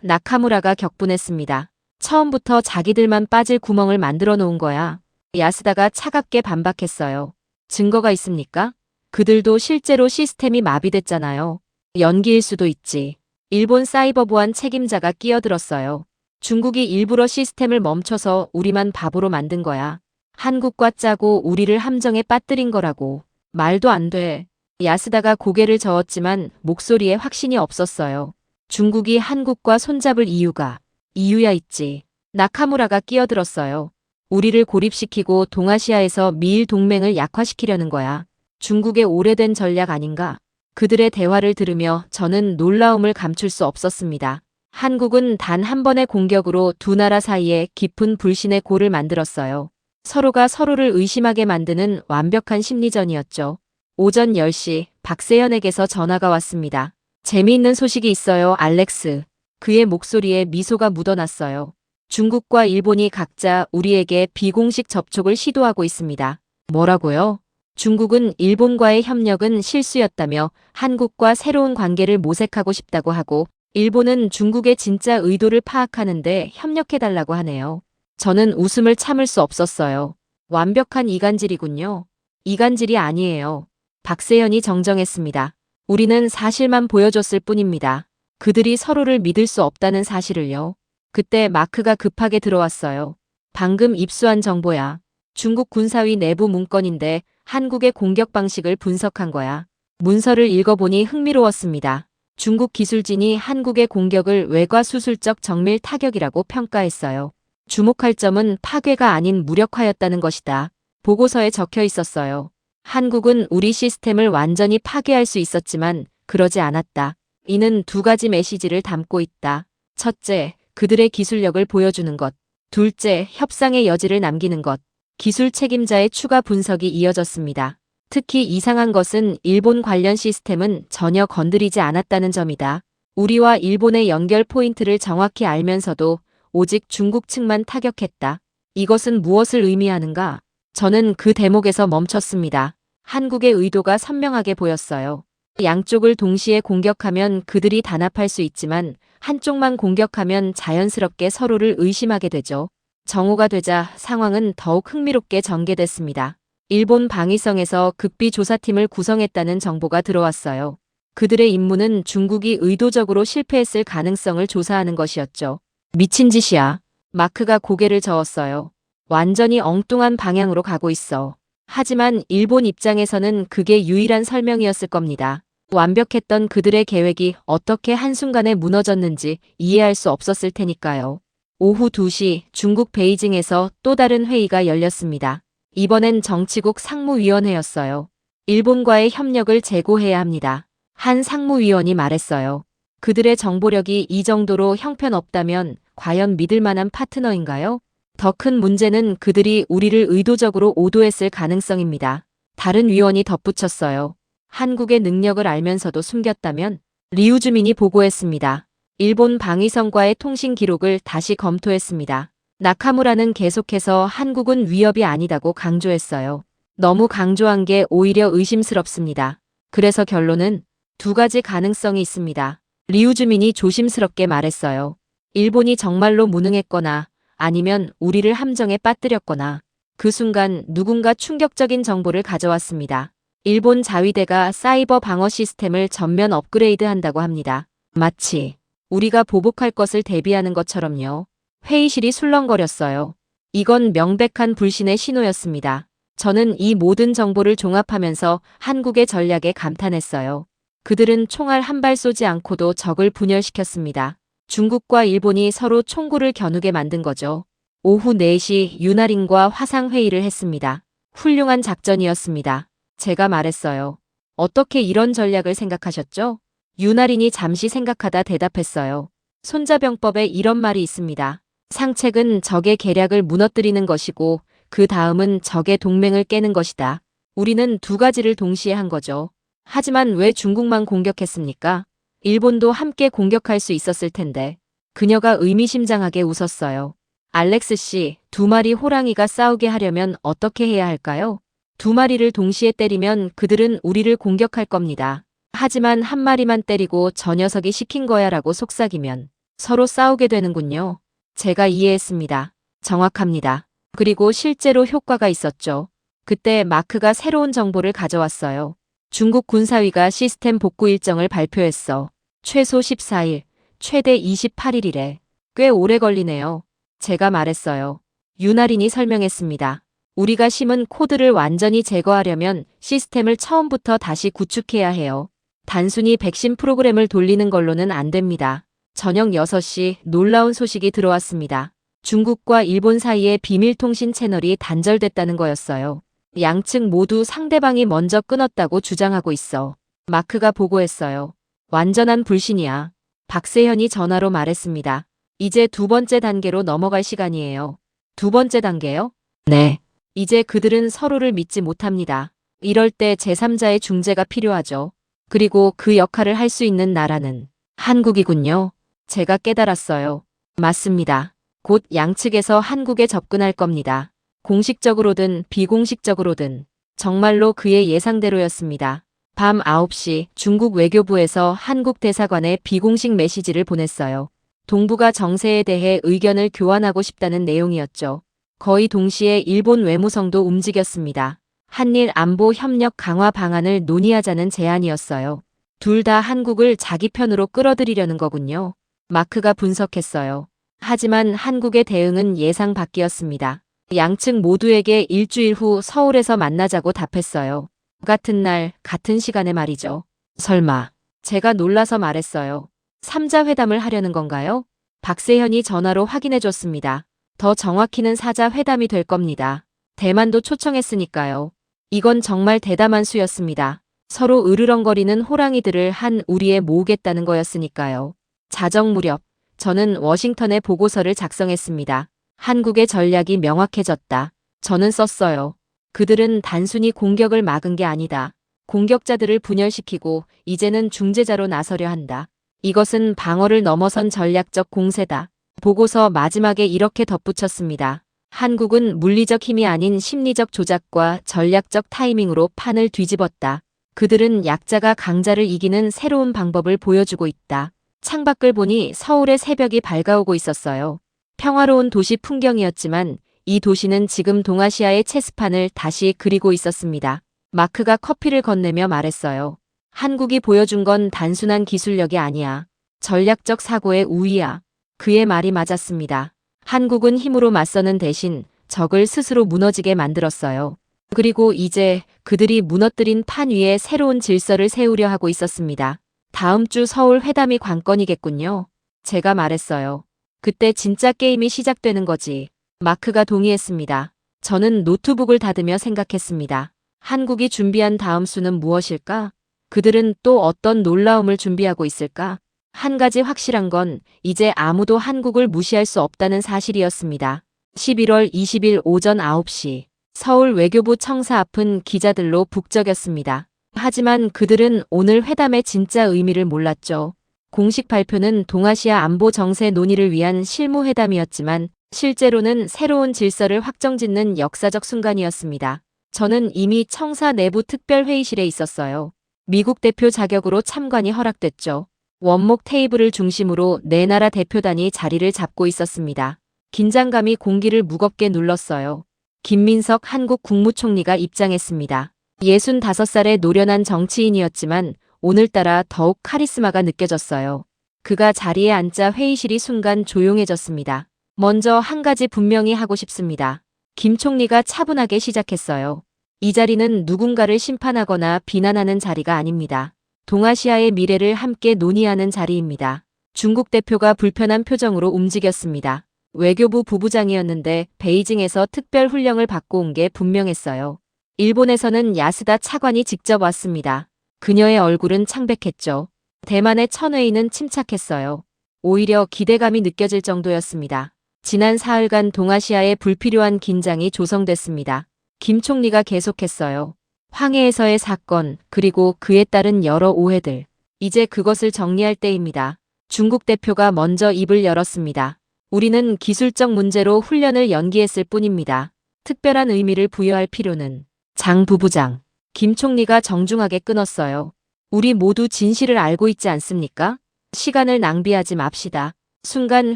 나카무라가 격분했습니다. 처음부터 자기들만 빠질 구멍을 만들어 놓은 거야. 야스다가 차갑게 반박했어요. 증거가 있습니까? 그들도 실제로 시스템이 마비됐잖아요. 연기일 수도 있지. 일본 사이버 보안 책임자가 끼어들었어요. 중국이 일부러 시스템을 멈춰서 우리만 바보로 만든 거야. 한국과 짜고 우리를 함정에 빠뜨린 거라고. 말도 안 돼. 야스다가 고개를 저었지만 목소리에 확신이 없었어요. 중국이 한국과 손잡을 이유야 있지. 나카무라가 끼어들었어요. 우리를 고립시키고 동아시아에서 미일 동맹을 약화시키려는 거야. 중국의 오래된 전략 아닌가? 그들의 대화를 들으며 저는 놀라움을 감출 수 없었습니다. 한국은 단 한 번의 공격으로 두 나라 사이에 깊은 불신의 골을 만들었어요. 서로가 서로를 의심하게 만드는 완벽한 심리전이었죠. 오전 10시 박세현에게서 전화가 왔습니다. 재미있는 소식이 있어요, 알렉스. 그의 목소리에 미소가 묻어났어요. 중국과 일본이 각자 우리에게 비공식 접촉을 시도하고 있습니다. 뭐라고요? 중국은 일본과의 협력은 실수였다며 한국과 새로운 관계를 모색하고 싶다고 하고, 일본은 중국의 진짜 의도를 파악하는데 협력해달라고 하네요. 저는 웃음을 참을 수 없었어요. 완벽한 이간질이군요. 이간질이 아니에요. 박세현이 정정했습니다. 우리는 사실만 보여줬을 뿐입니다. 그들이 서로를 믿을 수 없다는 사실을요. 그때 마크가 급하게 들어왔어요. 방금 입수한 정보야. 중국 군사위 내부 문건인데 한국의 공격 방식을 분석한 거야. 문서를 읽어보니 흥미로웠습니다. 중국 기술진이 한국의 공격을 외과수술적 정밀 타격이라고 평가했어요. 주목할 점은 파괴가 아닌 무력화였다는 것이다. 보고서에 적혀 있었어요. 한국은 우리 시스템을 완전히 파괴할 수 있었지만 그러지 않았다. 이는 두 가지 메시지를 담고 있다. 첫째, 그들의 기술력을 보여주는 것. 둘째, 협상의 여지를 남기는 것. 기술 책임자의 추가 분석이 이어졌습니다. 특히 이상한 것은 일본 관련 시스템은 전혀 건드리지 않았다는 점이다. 우리와 일본의 연결 포인트를 정확히 알면서도 오직 중국 측만 타격했다. 이것은 무엇을 의미하는가? 저는 그 대목에서 멈췄습니다. 한국의 의도가 선명하게 보였어요. 양쪽을 동시에 공격하면 그들이 단합할 수 있지만 한쪽만 공격하면 자연스럽게 서로를 의심하게 되죠. 정오가 되자 상황은 더욱 흥미롭게 전개됐습니다. 일본 방위성에서 극비 조사팀을 구성했다는 정보가 들어왔어요. 그들의 임무는 중국이 의도적으로 실패했을 가능성을 조사하는 것이었죠. 미친 짓이야. 마크가 고개를 저었어요. 완전히 엉뚱한 방향으로 가고 있어. 하지만 일본 입장에서는 그게 유일한 설명이었을 겁니다. 완벽했던 그들의 계획이 어떻게 한순간에 무너졌는지 이해할 수 없었을 테니까요. 오후 2시 중국 베이징에서 또 다른 회의가 열렸습니다. 이번엔 정치국 상무위원회였어요. 일본과의 협력을 재고해야 합니다. 한 상무위원이 말했어요. 그들의 정보력이 이 정도로 형편없다면 과연 믿을 만한 파트너인가요? 더 큰 문제는 그들이 우리를 의도적으로 오도했을 가능성입니다. 다른 위원이 덧붙였어요. 한국의 능력을 알면서도 숨겼다면? 리우주민이 보고했습니다. 일본 방위성과의 통신 기록을 다시 검토했습니다. 나카무라는 계속해서 한국은 위협이 아니다고 강조했어요. 너무 강조한 게 오히려 의심스럽습니다. 그래서 결론은 두 가지 가능성이 있습니다. 리우주민이 조심스럽게 말했어요. 일본이 정말로 무능했거나 아니면 우리를 함정에 빠뜨렸거나. 그 순간 누군가 충격적인 정보를 가져왔습니다. 일본 자위대가 사이버 방어 시스템을 전면 업그레이드한다고 합니다. 마치 우리가 보복할 것을 대비하는 것처럼요. 회의실이 술렁거렸어요. 이건 명백한 불신의 신호였습니다. 저는 이 모든 정보를 종합하면서 한국의 전략에 감탄했어요. 그들은 총알 한 발 쏘지 않고도 적을 분열시켰습니다. 중국과 일본이 서로 총구를 겨누게 만든 거죠. 오후 4시 윤아린과 화상회의를 했습니다. 훌륭한 작전이었습니다. 제가 말했어요. 어떻게 이런 전략을 생각하셨죠? 윤아린이 잠시 생각하다 대답했어요. 손자병법에 이런 말이 있습니다. 상책은 적의 계략을 무너뜨리는 것이고 그 다음은 적의 동맹을 깨는 것이다. 우리는 두 가지를 동시에 한 거죠. 하지만 왜 중국만 공격했습니까? 일본도 함께 공격할 수 있었을 텐데. 그녀가 의미심장하게 웃었어요. 알렉스 씨, 두 마리 호랑이가 싸우게 하려면 어떻게 해야 할까요? 두 마리를 동시에 때리면 그들은 우리를 공격할 겁니다. 하지만 한 마리만 때리고 저 녀석이 시킨 거야 라고 속삭이면 서로 싸우게 되는군요. 제가 이해했습니다. 정확합니다. 그리고 실제로 효과가 있었죠. 그때 마크가 새로운 정보를 가져왔어요. 중국 군사위가 시스템 복구 일정을 발표했어. 최소 14일, 최대 28일이래. 꽤 오래 걸리네요. 제가 말했어요. 윤아린이 설명했습니다. 우리가 심은 코드를 완전히 제거하려면 시스템을 처음부터 다시 구축해야 해요. 단순히 백신 프로그램을 돌리는 걸로는 안 됩니다. 저녁 6시 놀라운 소식이 들어왔습니다. 중국과 일본 사이의 비밀통신 채널이 단절됐다는 거였어요. 양측 모두 상대방이 먼저 끊었다고 주장하고 있어. 마크가 보고했어요. 완전한 불신이야. 박세현이 전화로 말했습니다. 이제 두 번째 단계로 넘어갈 시간이에요. 두 번째 단계요? 네. 이제 그들은 서로를 믿지 못합니다. 이럴 때 제3자의 중재가 필요하죠. 그리고 그 역할을 할 수 있는 나라는 한국이군요. 제가 깨달았어요. 맞습니다. 곧 양측에서 한국에 접근할 겁니다. 공식적으로든 비공식적으로든. 정말로 그의 예상대로였습니다. 밤 9시 중국 외교부에서 한국 대사관에 비공식 메시지를 보냈어요. 동북아 정세에 대해 의견을 교환하고 싶다는 내용이었죠. 거의 동시에 일본 외무성도 움직였습니다. 한일 안보 협력 강화 방안을 논의하자는 제안이었어요. 둘 다 한국을 자기 편으로 끌어들이려는 거군요. 마크가 분석했어요. 하지만 한국의 대응은 예상 밖이었습니다. 양측 모두에게 일주일 후 서울에서 만나자고 답했어요. 같은 날, 같은 시간에 말이죠. 설마. 제가 놀라서 말했어요. 3자 회담을 하려는 건가요? 박세현이 전화로 확인해줬습니다. 더 정확히는 4자 회담이 될 겁니다. 대만도 초청했으니까요. 이건 정말 대담한 수였습니다. 서로 으르렁거리는 호랑이들을 한 우리에 모으겠다는 거였으니까요. 자정 무렵, 저는 워싱턴에 보고서를 작성했습니다. 한국의 전략이 명확해졌다. 저는 썼어요. 그들은 단순히 공격을 막은 게 아니다. 공격자들을 분열시키고 이제는 중재자로 나서려 한다. 이것은 방어를 넘어선 전략적 공세다. 보고서 마지막에 이렇게 덧붙였습니다. 한국은 물리적 힘이 아닌 심리적 조작과 전략적 타이밍으로 판을 뒤집었다. 그들은 약자가 강자를 이기는 새로운 방법을 보여주고 있다. 창밖을 보니 서울의 새벽이 밝아오고 있었어요. 평화로운 도시 풍경이었지만 이 도시는 지금 동아시아의 체스판을 다시 그리고 있었습니다. 마크가 커피를 건네며 말했어요. 한국이 보여준 건 단순한 기술력이 아니야. 전략적 사고의 우위야. 그의 말이 맞았습니다. 한국은 힘으로 맞서는 대신 적을 스스로 무너지게 만들었어요. 그리고 이제 그들이 무너뜨린 판 위에 새로운 질서를 세우려 하고 있었습니다. 다음 주 서울 회담이 관건이겠군요. 제가 말했어요. 그때 진짜 게임이 시작되는 거지. 마크가 동의했습니다. 저는 노트북을 닫으며 생각했습니다. 한국이 준비한 다음 수는 무엇일까? 그들은 또 어떤 놀라움을 준비하고 있을까? 한 가지 확실한 건 이제 아무도 한국을 무시할 수 없다는 사실이었습니다. 11월 20일 오전 9시 서울 외교부 청사 앞은 기자들로 북적였습니다. 하지만 그들은 오늘 회담의 진짜 의미를 몰랐죠. 공식 발표는 동아시아 안보 정세 논의를 위한 실무회담이었지만 실제로는 새로운 질서를 확정짓는 역사적 순간이었습니다. 저는 이미 청사 내부 특별회의실에 있었어요. 미국 대표 자격으로 참관이 허락됐죠. 원목 테이블을 중심으로 네 나라 대표단이 자리를 잡고 있었습니다. 긴장감이 공기를 무겁게 눌렀어요. 김민석 한국 국무총리가 입장했습니다. 65살의 노련한 정치인이었지만 오늘따라 더욱 카리스마가 느껴졌어요. 그가 자리에 앉자 회의실이 순간 조용해졌습니다. 먼저 한 가지 분명히 하고 싶습니다. 김 총리가 차분하게 시작했어요. 이 자리는 누군가를 심판하거나 비난하는 자리가 아닙니다. 동아시아의 미래를 함께 논의하는 자리입니다. 중국 대표가 불편한 표정으로 움직였습니다. 외교부 부부장이었는데 베이징에서 특별 훈령을 받고 온 게 분명했어요. 일본에서는 야스다 차관이 직접 왔습니다. 그녀의 얼굴은 창백했죠. 대만의 천웨이는 침착했어요. 오히려 기대감이 느껴질 정도였습니다. 지난 사흘간 동아시아에 불필요한 긴장이 조성됐습니다. 김 총리가 계속했어요. 황해에서의 사건, 그리고 그에 따른 여러 오해들. 이제 그것을 정리할 때입니다. 중국 대표가 먼저 입을 열었습니다. 우리는 기술적 문제로 훈련을 연기했을 뿐입니다. 특별한 의미를 부여할 필요는. 장 부부장. 김 총리가 정중하게 끊었어요. 우리 모두 진실을 알고 있지 않습니까? 시간을 낭비하지 맙시다. 순간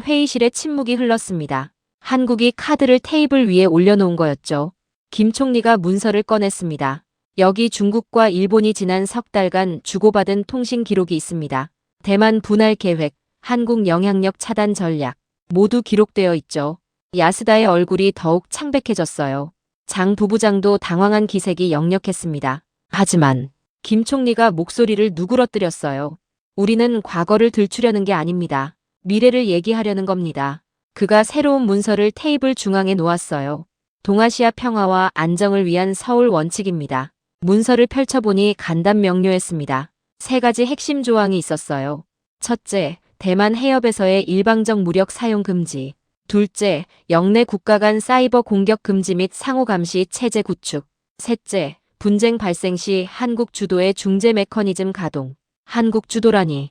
회의실에 침묵이 흘렀습니다. 한국이 카드를 테이블 위에 올려놓은 거였죠. 김 총리가 문서를 꺼냈습니다. 여기 중국과 일본이 지난 석 달간 주고받은 통신 기록이 있습니다. 대만 분할 계획, 한국 영향력 차단 전략, 모두 기록되어 있죠. 야스다의 얼굴이 더욱 창백해졌어요. 장 부부장도 당황한 기색이 역력했습니다. 하지만 김 총리가 목소리를 누그러뜨렸어요. 우리는 과거를 들추려는 게 아닙니다. 미래를 얘기하려는 겁니다. 그가 새로운 문서를 테이블 중앙에 놓았어요. 동아시아 평화와 안정을 위한 서울 원칙입니다. 문서를 펼쳐보니 간단 명료했습니다. 세 가지 핵심 조항이 있었어요. 첫째, 대만 해협에서의 일방적 무력 사용 금지. 둘째, 영내 국가 간 사이버 공격 금지 및 상호 감시 체제 구축. 셋째, 분쟁 발생 시 한국 주도의 중재 메커니즘 가동. 한국 주도라니.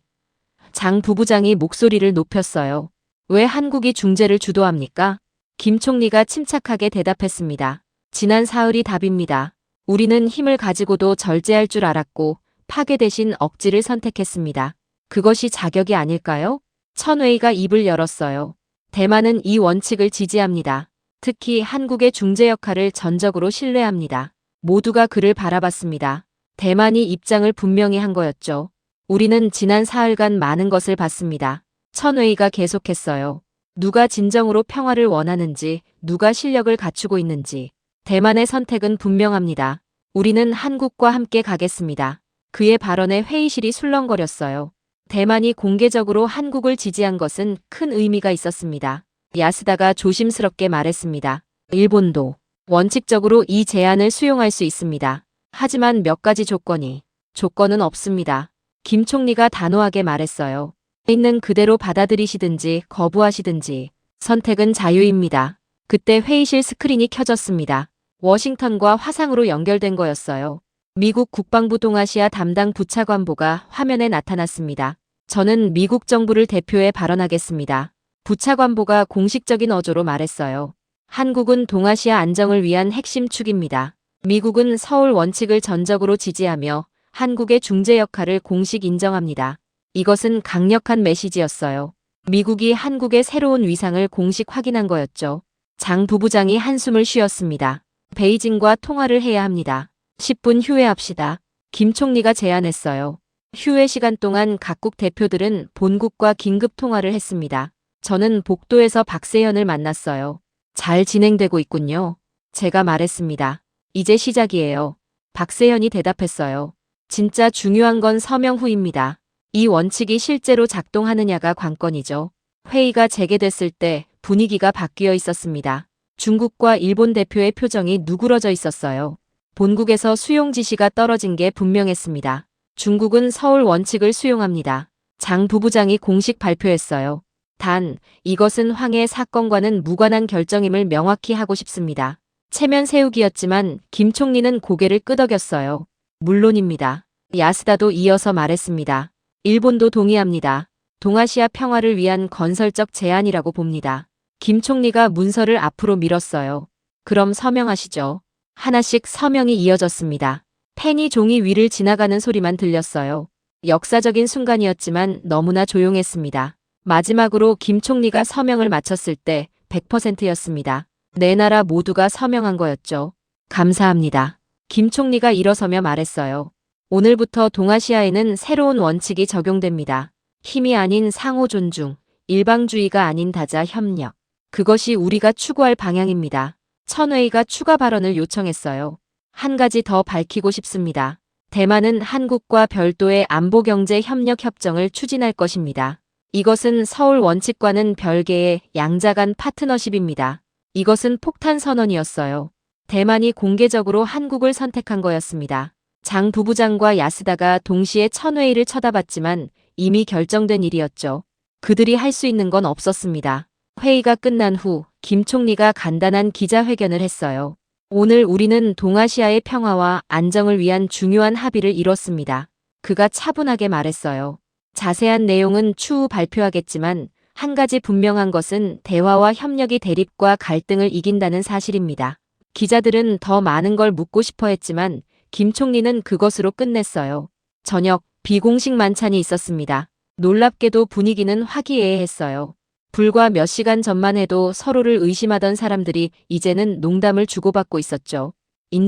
장 부부장이 목소리를 높였어요. 왜 한국이 중재를 주도합니까? 김 총리가 침착하게 대답했습니다. 지난 사흘이 답입니다. 우리는 힘을 가지고도 절제할 줄 알았고 파괴 대신 억지를 선택했습니다. 그것이 자격이 아닐까요? 천웨이가 입을 열었어요. 대만은 이 원칙을 지지합니다. 특히 한국의 중재 역할을 전적으로 신뢰합니다. 모두가 그를 바라봤습니다. 대만이 입장을 분명히 한 거였죠. 우리는 지난 사흘간 많은 것을 봤습니다. 천웨이가 계속했어요. 누가 진정으로 평화를 원하는지, 누가 실력을 갖추고 있는지. 대만의 선택은 분명합니다. 우리는 한국과 함께 가겠습니다. 그의 발언에 회의실이 술렁거렸어요. 대만이 공개적으로 한국을 지지한 것은 큰 의미가 있었습니다. 야스다가 조심스럽게 말했습니다. 일본도 원칙적으로 이 제안을 수용할 수 있습니다. 하지만 몇 가지 조건은 없습니다. 김 총리가 단호하게 말했어요. 있는 그대로 받아들이시든지 거부하시든지 선택은 자유입니다. 그때 회의실 스크린이 켜졌습니다. 워싱턴과 화상으로 연결된 거였어요. 미국 국방부 동아시아 담당 부차관보가 화면에 나타났습니다. 저는 미국 정부를 대표해 발언하겠습니다. 부차관보가 공식적인 어조로 말했어요. 한국은 동아시아 안정을 위한 핵심 축입니다. 미국은 서울 원칙을 전적으로 지지하며 한국의 중재 역할을 공식 인정합니다. 이것은 강력한 메시지였어요. 미국이 한국의 새로운 위상을 공식 확인한 거였죠. 장 부부장이 한숨을 쉬었습니다. 베이징과 통화를 해야 합니다. 10분 휴회합시다. 김 총리가 제안했어요. 휴회 시간 동안 각국 대표들은 본국과 긴급 통화를 했습니다. 저는 복도에서 박세현을 만났어요. 잘 진행되고 있군요. 제가 말했습니다. 이제 시작이에요. 박세현이 대답했어요. 진짜 중요한 건 서명 후입니다. 이 원칙이 실제로 작동하느냐가 관건이죠. 회의가 재개됐을 때 분위기가 바뀌어 있었습니다. 중국과 일본 대표의 표정이 누그러져 있었어요. 본국에서 수용 지시가 떨어진 게 분명했습니다. 중국은 서울 원칙을 수용합니다. 장 부부장이 공식 발표했어요. 단, 이것은 황해 사건과는 무관한 결정임을 명확히 하고 싶습니다. 체면 세우기였지만 김 총리는 고개를 끄덕였어요. 물론입니다. 야스다도 이어서 말했습니다. 일본도 동의합니다. 동아시아 평화를 위한 건설적 제안이라고 봅니다. 김 총리가 문서를 앞으로 밀었어요. 그럼 서명하시죠. 하나씩 서명이 이어졌습니다. 펜이 종이 위를 지나가는 소리만 들렸어요. 역사적인 순간이었지만 너무나 조용했습니다. 마지막으로 김 총리가 서명을 마쳤을 때 100%였습니다. 네 나라 모두가 서명한 거였죠. 감사합니다. 김 총리가 일어서며 말했어요. 오늘부터 동아시아에는 새로운 원칙이 적용됩니다. 힘이 아닌 상호 존중, 일방주의가 아닌 다자 협력. 그것이 우리가 추구할 방향입니다. 천회의가 추가 발언을 요청했어요. 한 가지 더 밝히고 싶습니다. 대만은 한국과 별도의 안보경제 협력 협정을 추진할 것입니다. 이것은 서울 원칙과는 별개의 양자 간 파트너십입니다. 이것은 폭탄 선언이었어요. 대만이 공개적으로 한국을 선택한 거였습니다. 장 부부장과 야스다가 동시에 천회의를 쳐다봤지만 이미 결정된 일이었죠. 그들이 할 수 있는 건 없었습니다. 회의가 끝난 후 김 총리가 간단한 기자회견을 했어요. 오늘 우리는 동아시아의 평화와 안정을 위한 중요한 합의를 이뤘습니다. 그가 차분하게 말했어요. 자세한 내용은 추후 발표하겠지만 한 가지 분명한 것은 대화와 협력이 대립과 갈등을 이긴다는 사실입니다. 기자들은 더 많은 걸 묻고 싶어 했지만 김 총리는 그것으로 끝냈어요. 저녁 비공식 만찬이 있었습니다. 놀랍게도 분위기는 화기애애했어요. 불과 몇 시간 전만 해도 서로를 의심하던 사람들이 이제는 농담을 주고받고 있었죠.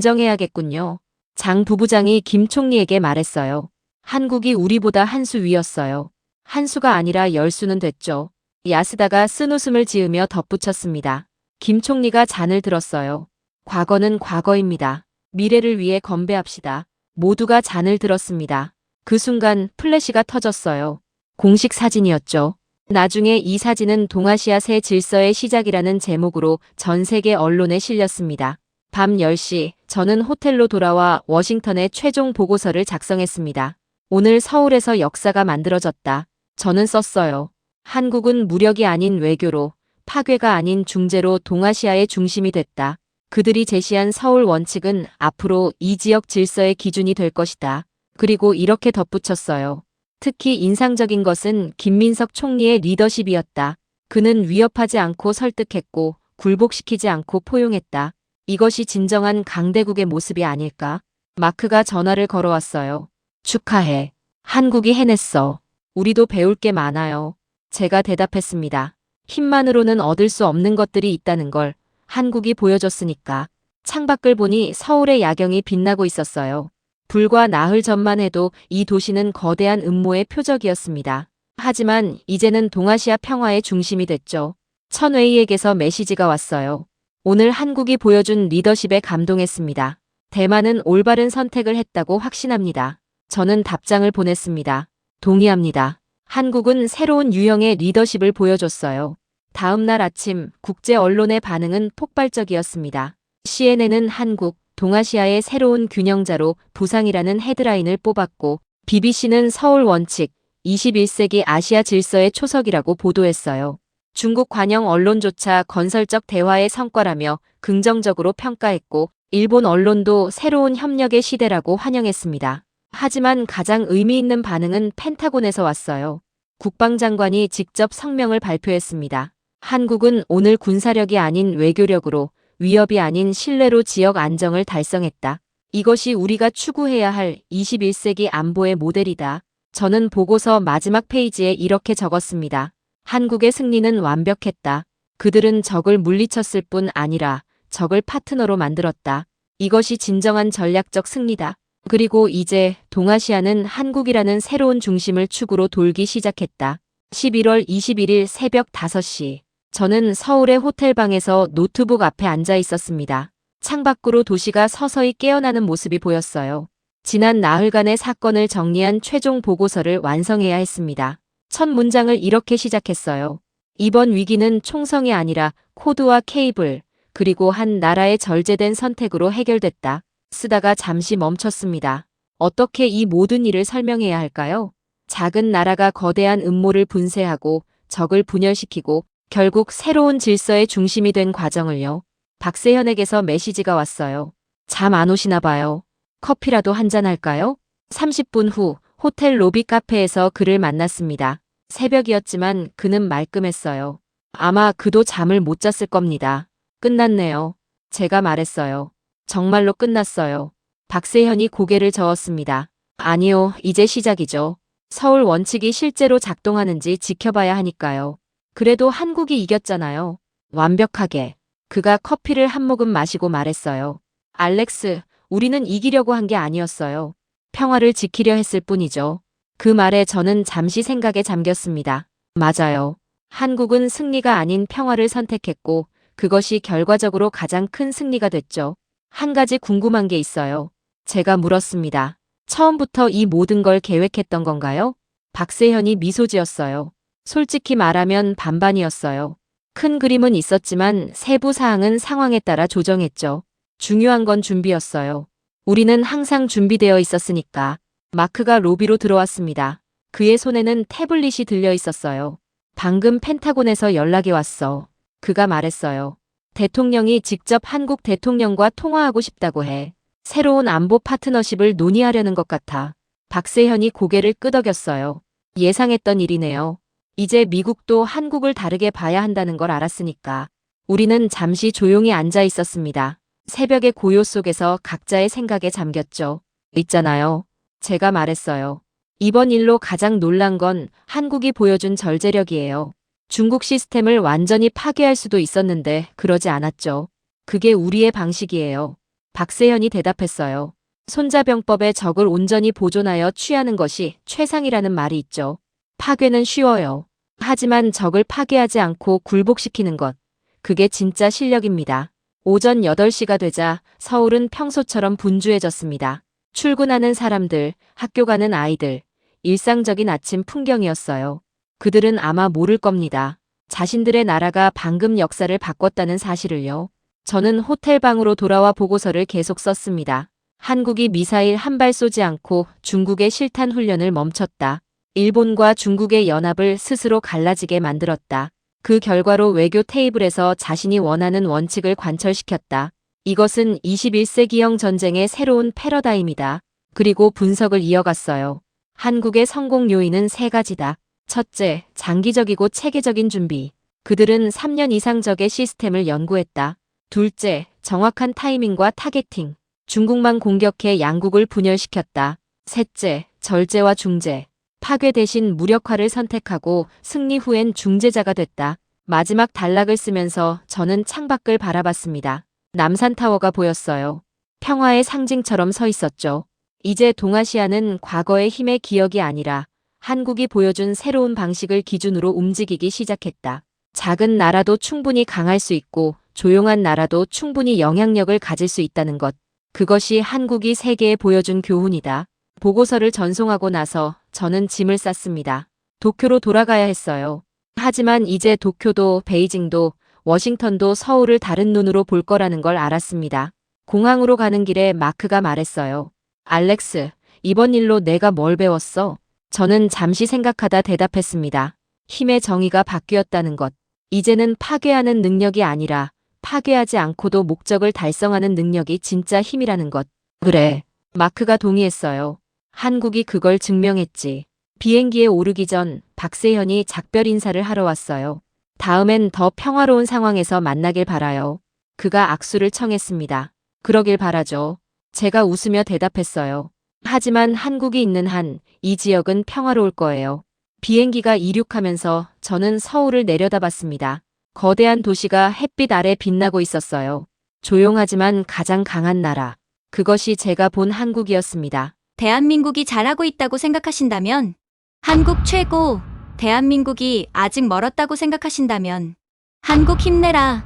인정해야겠군요. 장 부부장이 김 총리에게 말했어요. 한국이 우리보다 한 수 위였어요. 한 수가 아니라 10수는 됐죠. 야스다가 쓴웃음을 지으며 덧붙였습니다. 김 총리가 잔을 들었어요. 과거는 과거입니다. 미래를 위해 건배합시다. 모두가 잔을 들었습니다. 그 순간 플래시가 터졌어요. 공식 사진이었죠. 나중에 이 사진은 동아시아 새 질서의 시작이라는 제목으로 전 세계 언론에 실렸습니다. 밤 10시 저는 호텔로 돌아와 워싱턴에 최종 보고서를 작성했습니다. 오늘 서울에서 역사가 만들어졌다. 저는 썼어요. 한국은 무력이 아닌 외교로, 파괴가 아닌 중재로 동아시아의 중심이 됐다. 그들이 제시한 서울 원칙은 앞으로 이 지역 질서의 기준이 될 것이다. 그리고 이렇게 덧붙였어요. 특히 인상적인 것은 김민석 총리의 리더십이었다. 그는 위협하지 않고 설득했고 굴복시키지 않고 포용했다. 이것이 진정한 강대국의 모습이 아닐까? 마크가 전화를 걸어왔어요. 축하해. 한국이 해냈어. 우리도 배울 게 많아요. 제가 대답했습니다. 힘만으로는 얻을 수 없는 것들이 있다는 걸 한국이 보여줬으니까. 창밖을 보니 서울의 야경이 빛나고 있었어요. 불과 나흘 전만 해도 이 도시는 거대한 음모의 표적이었습니다. 하지만 이제는 동아시아 평화의 중심이 됐죠. 천웨이에게서 메시지가 왔어요. 오늘 한국이 보여준 리더십에 감동했습니다. 대만은 올바른 선택을 했다고 확신합니다. 저는 답장을 보냈습니다. 동의합니다. 한국은 새로운 유형의 리더십을 보여줬어요. 다음 날 아침 국제 언론의 반응은 폭발적이었습니다. CNN은 한국, 동아시아의 새로운 균형자로 부상이라는 헤드라인을 뽑았고 BBC는 서울 원칙, 21세기 아시아 질서의 초석이라고 보도했어요. 중국 관영 언론조차 건설적 대화의 성과라며 긍정적으로 평가했고 일본 언론도 새로운 협력의 시대라고 환영했습니다. 하지만 가장 의미 있는 반응은 펜타곤에서 왔어요. 국방장관이 직접 성명을 발표했습니다. 한국은 오늘 군사력이 아닌 외교력으로, 위협이 아닌 신뢰로 지역 안정을 달성했다. 이것이 우리가 추구해야 할 21세기 안보의 모델이다. 저는 보고서 마지막 페이지에 이렇게 적었습니다. 한국의 승리는 완벽했다. 그들은 적을 물리쳤을 뿐 아니라 적을 파트너로 만들었다. 이것이 진정한 전략적 승리다. 그리고 이제 동아시아는 한국이라는 새로운 중심을 축으로 돌기 시작했다. 11월 21일 새벽 5시. 저는 서울의 호텔방에서 노트북 앞에 앉아 있었습니다. 창밖으로 도시가 서서히 깨어나는 모습이 보였어요. 지난 나흘간의 사건을 정리한 최종 보고서를 완성해야 했습니다. 첫 문장을 이렇게 시작했어요. 이번 위기는 총성이 아니라 코드와 케이블, 그리고 한 나라의 절제된 선택으로 해결됐다. 쓰다가 잠시 멈췄습니다. 어떻게 이 모든 일을 설명해야 할까요? 작은 나라가 거대한 음모를 분쇄하고 적을 분열시키고 결국 새로운 질서의 중심이 된 과정을요. 박세현에게서 메시지가 왔어요. 잠 안 오시나 봐요. 커피라도 한잔 할까요? 30분 후 호텔 로비 카페에서 그를 만났습니다. 새벽이었지만 그는 말끔했어요. 아마 그도 잠을 못 잤을 겁니다. 끝났네요. 제가 말했어요. 정말로 끝났어요. 박세현이 고개를 저었습니다. 아니요, 이제 시작이죠. 서울 원칙이 실제로 작동하는지 지켜봐야 하니까요. 그래도 한국이 이겼잖아요. 완벽하게. 그가 커피를 한 모금 마시고 말했어요. 알렉스, 우리는 이기려고 한 게 아니었어요. 평화를 지키려 했을 뿐이죠. 그 말에 저는 잠시 생각에 잠겼습니다. 맞아요. 한국은 승리가 아닌 평화를 선택했고 그것이 결과적으로 가장 큰 승리가 됐죠. 한 가지 궁금한 게 있어요. 제가 물었습니다. 처음부터 이 모든 걸 계획했던 건가요? 박세현이 미소 지었어요. 솔직히 말하면 반반이었어요. 큰 그림은 있었지만 세부 사항은 상황에 따라 조정했죠. 중요한 건 준비였어요. 우리는 항상 준비되어 있었으니까. 마크가 로비로 들어왔습니다. 그의 손에는 태블릿이 들려 있었어요. 방금 펜타곤에서 연락이 왔어. 그가 말했어요. 대통령이 직접 한국 대통령과 통화하고 싶다고 해. 새로운 안보 파트너십을 논의하려는 것 같아. 박세현이 고개를 끄덕였어요. 예상했던 일이네요. 이제 미국도 한국을 다르게 봐야 한다는 걸 알았으니까. 우리는 잠시 조용히 앉아 있었습니다. 새벽의 고요 속에서 각자의 생각에 잠겼죠. 있잖아요. 제가 말했어요. 이번 일로 가장 놀란 건 한국이 보여준 절제력이에요. 중국 시스템을 완전히 파괴할 수도 있었는데 그러지 않았죠. 그게 우리의 방식이에요. 박세현이 대답했어요. 손자병법의 적을 온전히 보존하여 취하는 것이 최상이라는 말이 있죠. 파괴는 쉬워요. 하지만 적을 파괴하지 않고 굴복시키는 것. 그게 진짜 실력입니다. 오전 8시가 되자 서울은 평소처럼 분주해졌습니다. 출근하는 사람들, 학교 가는 아이들, 일상적인 아침 풍경이었어요. 그들은 아마 모를 겁니다. 자신들의 나라가 방금 역사를 바꿨다는 사실을요. 저는 호텔방으로 돌아와 보고서를 계속 썼습니다. 한국이 미사일 한 발 쏘지 않고 중국의 실탄 훈련을 멈췄다. 일본과 중국의 연합을 스스로 갈라지게 만들었다. 그 결과로 외교 테이블에서 자신이 원하는 원칙을 관철시켰다. 이것은 21세기형 전쟁의 새로운 패러다임이다. 그리고 분석을 이어갔어요. 한국의 성공 요인은 3가지다. 첫째, 장기적이고 체계적인 준비. 그들은 3년 이상 적의 시스템을 연구했다. 둘째, 정확한 타이밍과 타겟팅. 중국만 공격해 양국을 분열시켰다. 셋째, 절제와 중재. 파괴 대신 무력화를 선택하고 승리 후엔 중재자가 됐다. 마지막 단락을 쓰면서 저는 창밖을 바라봤습니다. 남산타워가 보였어요. 평화의 상징처럼 서 있었죠. 이제 동아시아는 과거의 힘의 기억이 아니라 한국이 보여준 새로운 방식을 기준으로 움직이기 시작했다. 작은 나라도 충분히 강할 수 있고 조용한 나라도 충분히 영향력을 가질 수 있다는 것. 그것이 한국이 세계에 보여준 교훈이다. 보고서를 전송하고 나서 저는 짐을 쌌습니다. 도쿄로 돌아가야 했어요. 하지만 이제 도쿄도 베이징도 워싱턴도 서울을 다른 눈으로 볼 거라는 걸 알았습니다. 공항으로 가는 길에 마크가 말했어요. 알렉스, 이번 일로 내가 뭘 배웠어? 저는 잠시 생각하다 대답했습니다. 힘의 정의가 바뀌었다는 것. 이제는 파괴하는 능력이 아니라 파괴하지 않고도 목적을 달성하는 능력이 진짜 힘이라는 것. 그래. 마크가 동의했어요. 한국이 그걸 증명했지. 비행기에 오르기 전 박세현이 작별 인사를 하러 왔어요. 다음엔 더 평화로운 상황에서 만나길 바라요. 그가 악수를 청했습니다. 그러길 바라죠. 제가 웃으며 대답했어요. 하지만 한국이 있는 한 이 지역은 평화로울 거예요. 비행기가 이륙하면서 저는 서울을 내려다봤습니다. 거대한 도시가 햇빛 아래 빛나고 있었어요. 조용하지만 가장 강한 나라. 그것이 제가 본 한국이었습니다. 대한민국이 잘하고 있다고 생각하신다면, 한국 최고, 대한민국이 아직 멀었다고 생각하신다면, 한국 힘내라.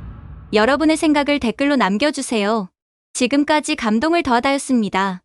여러분의 생각을 댓글로 남겨주세요. 지금까지 감동을 더하다였습니다.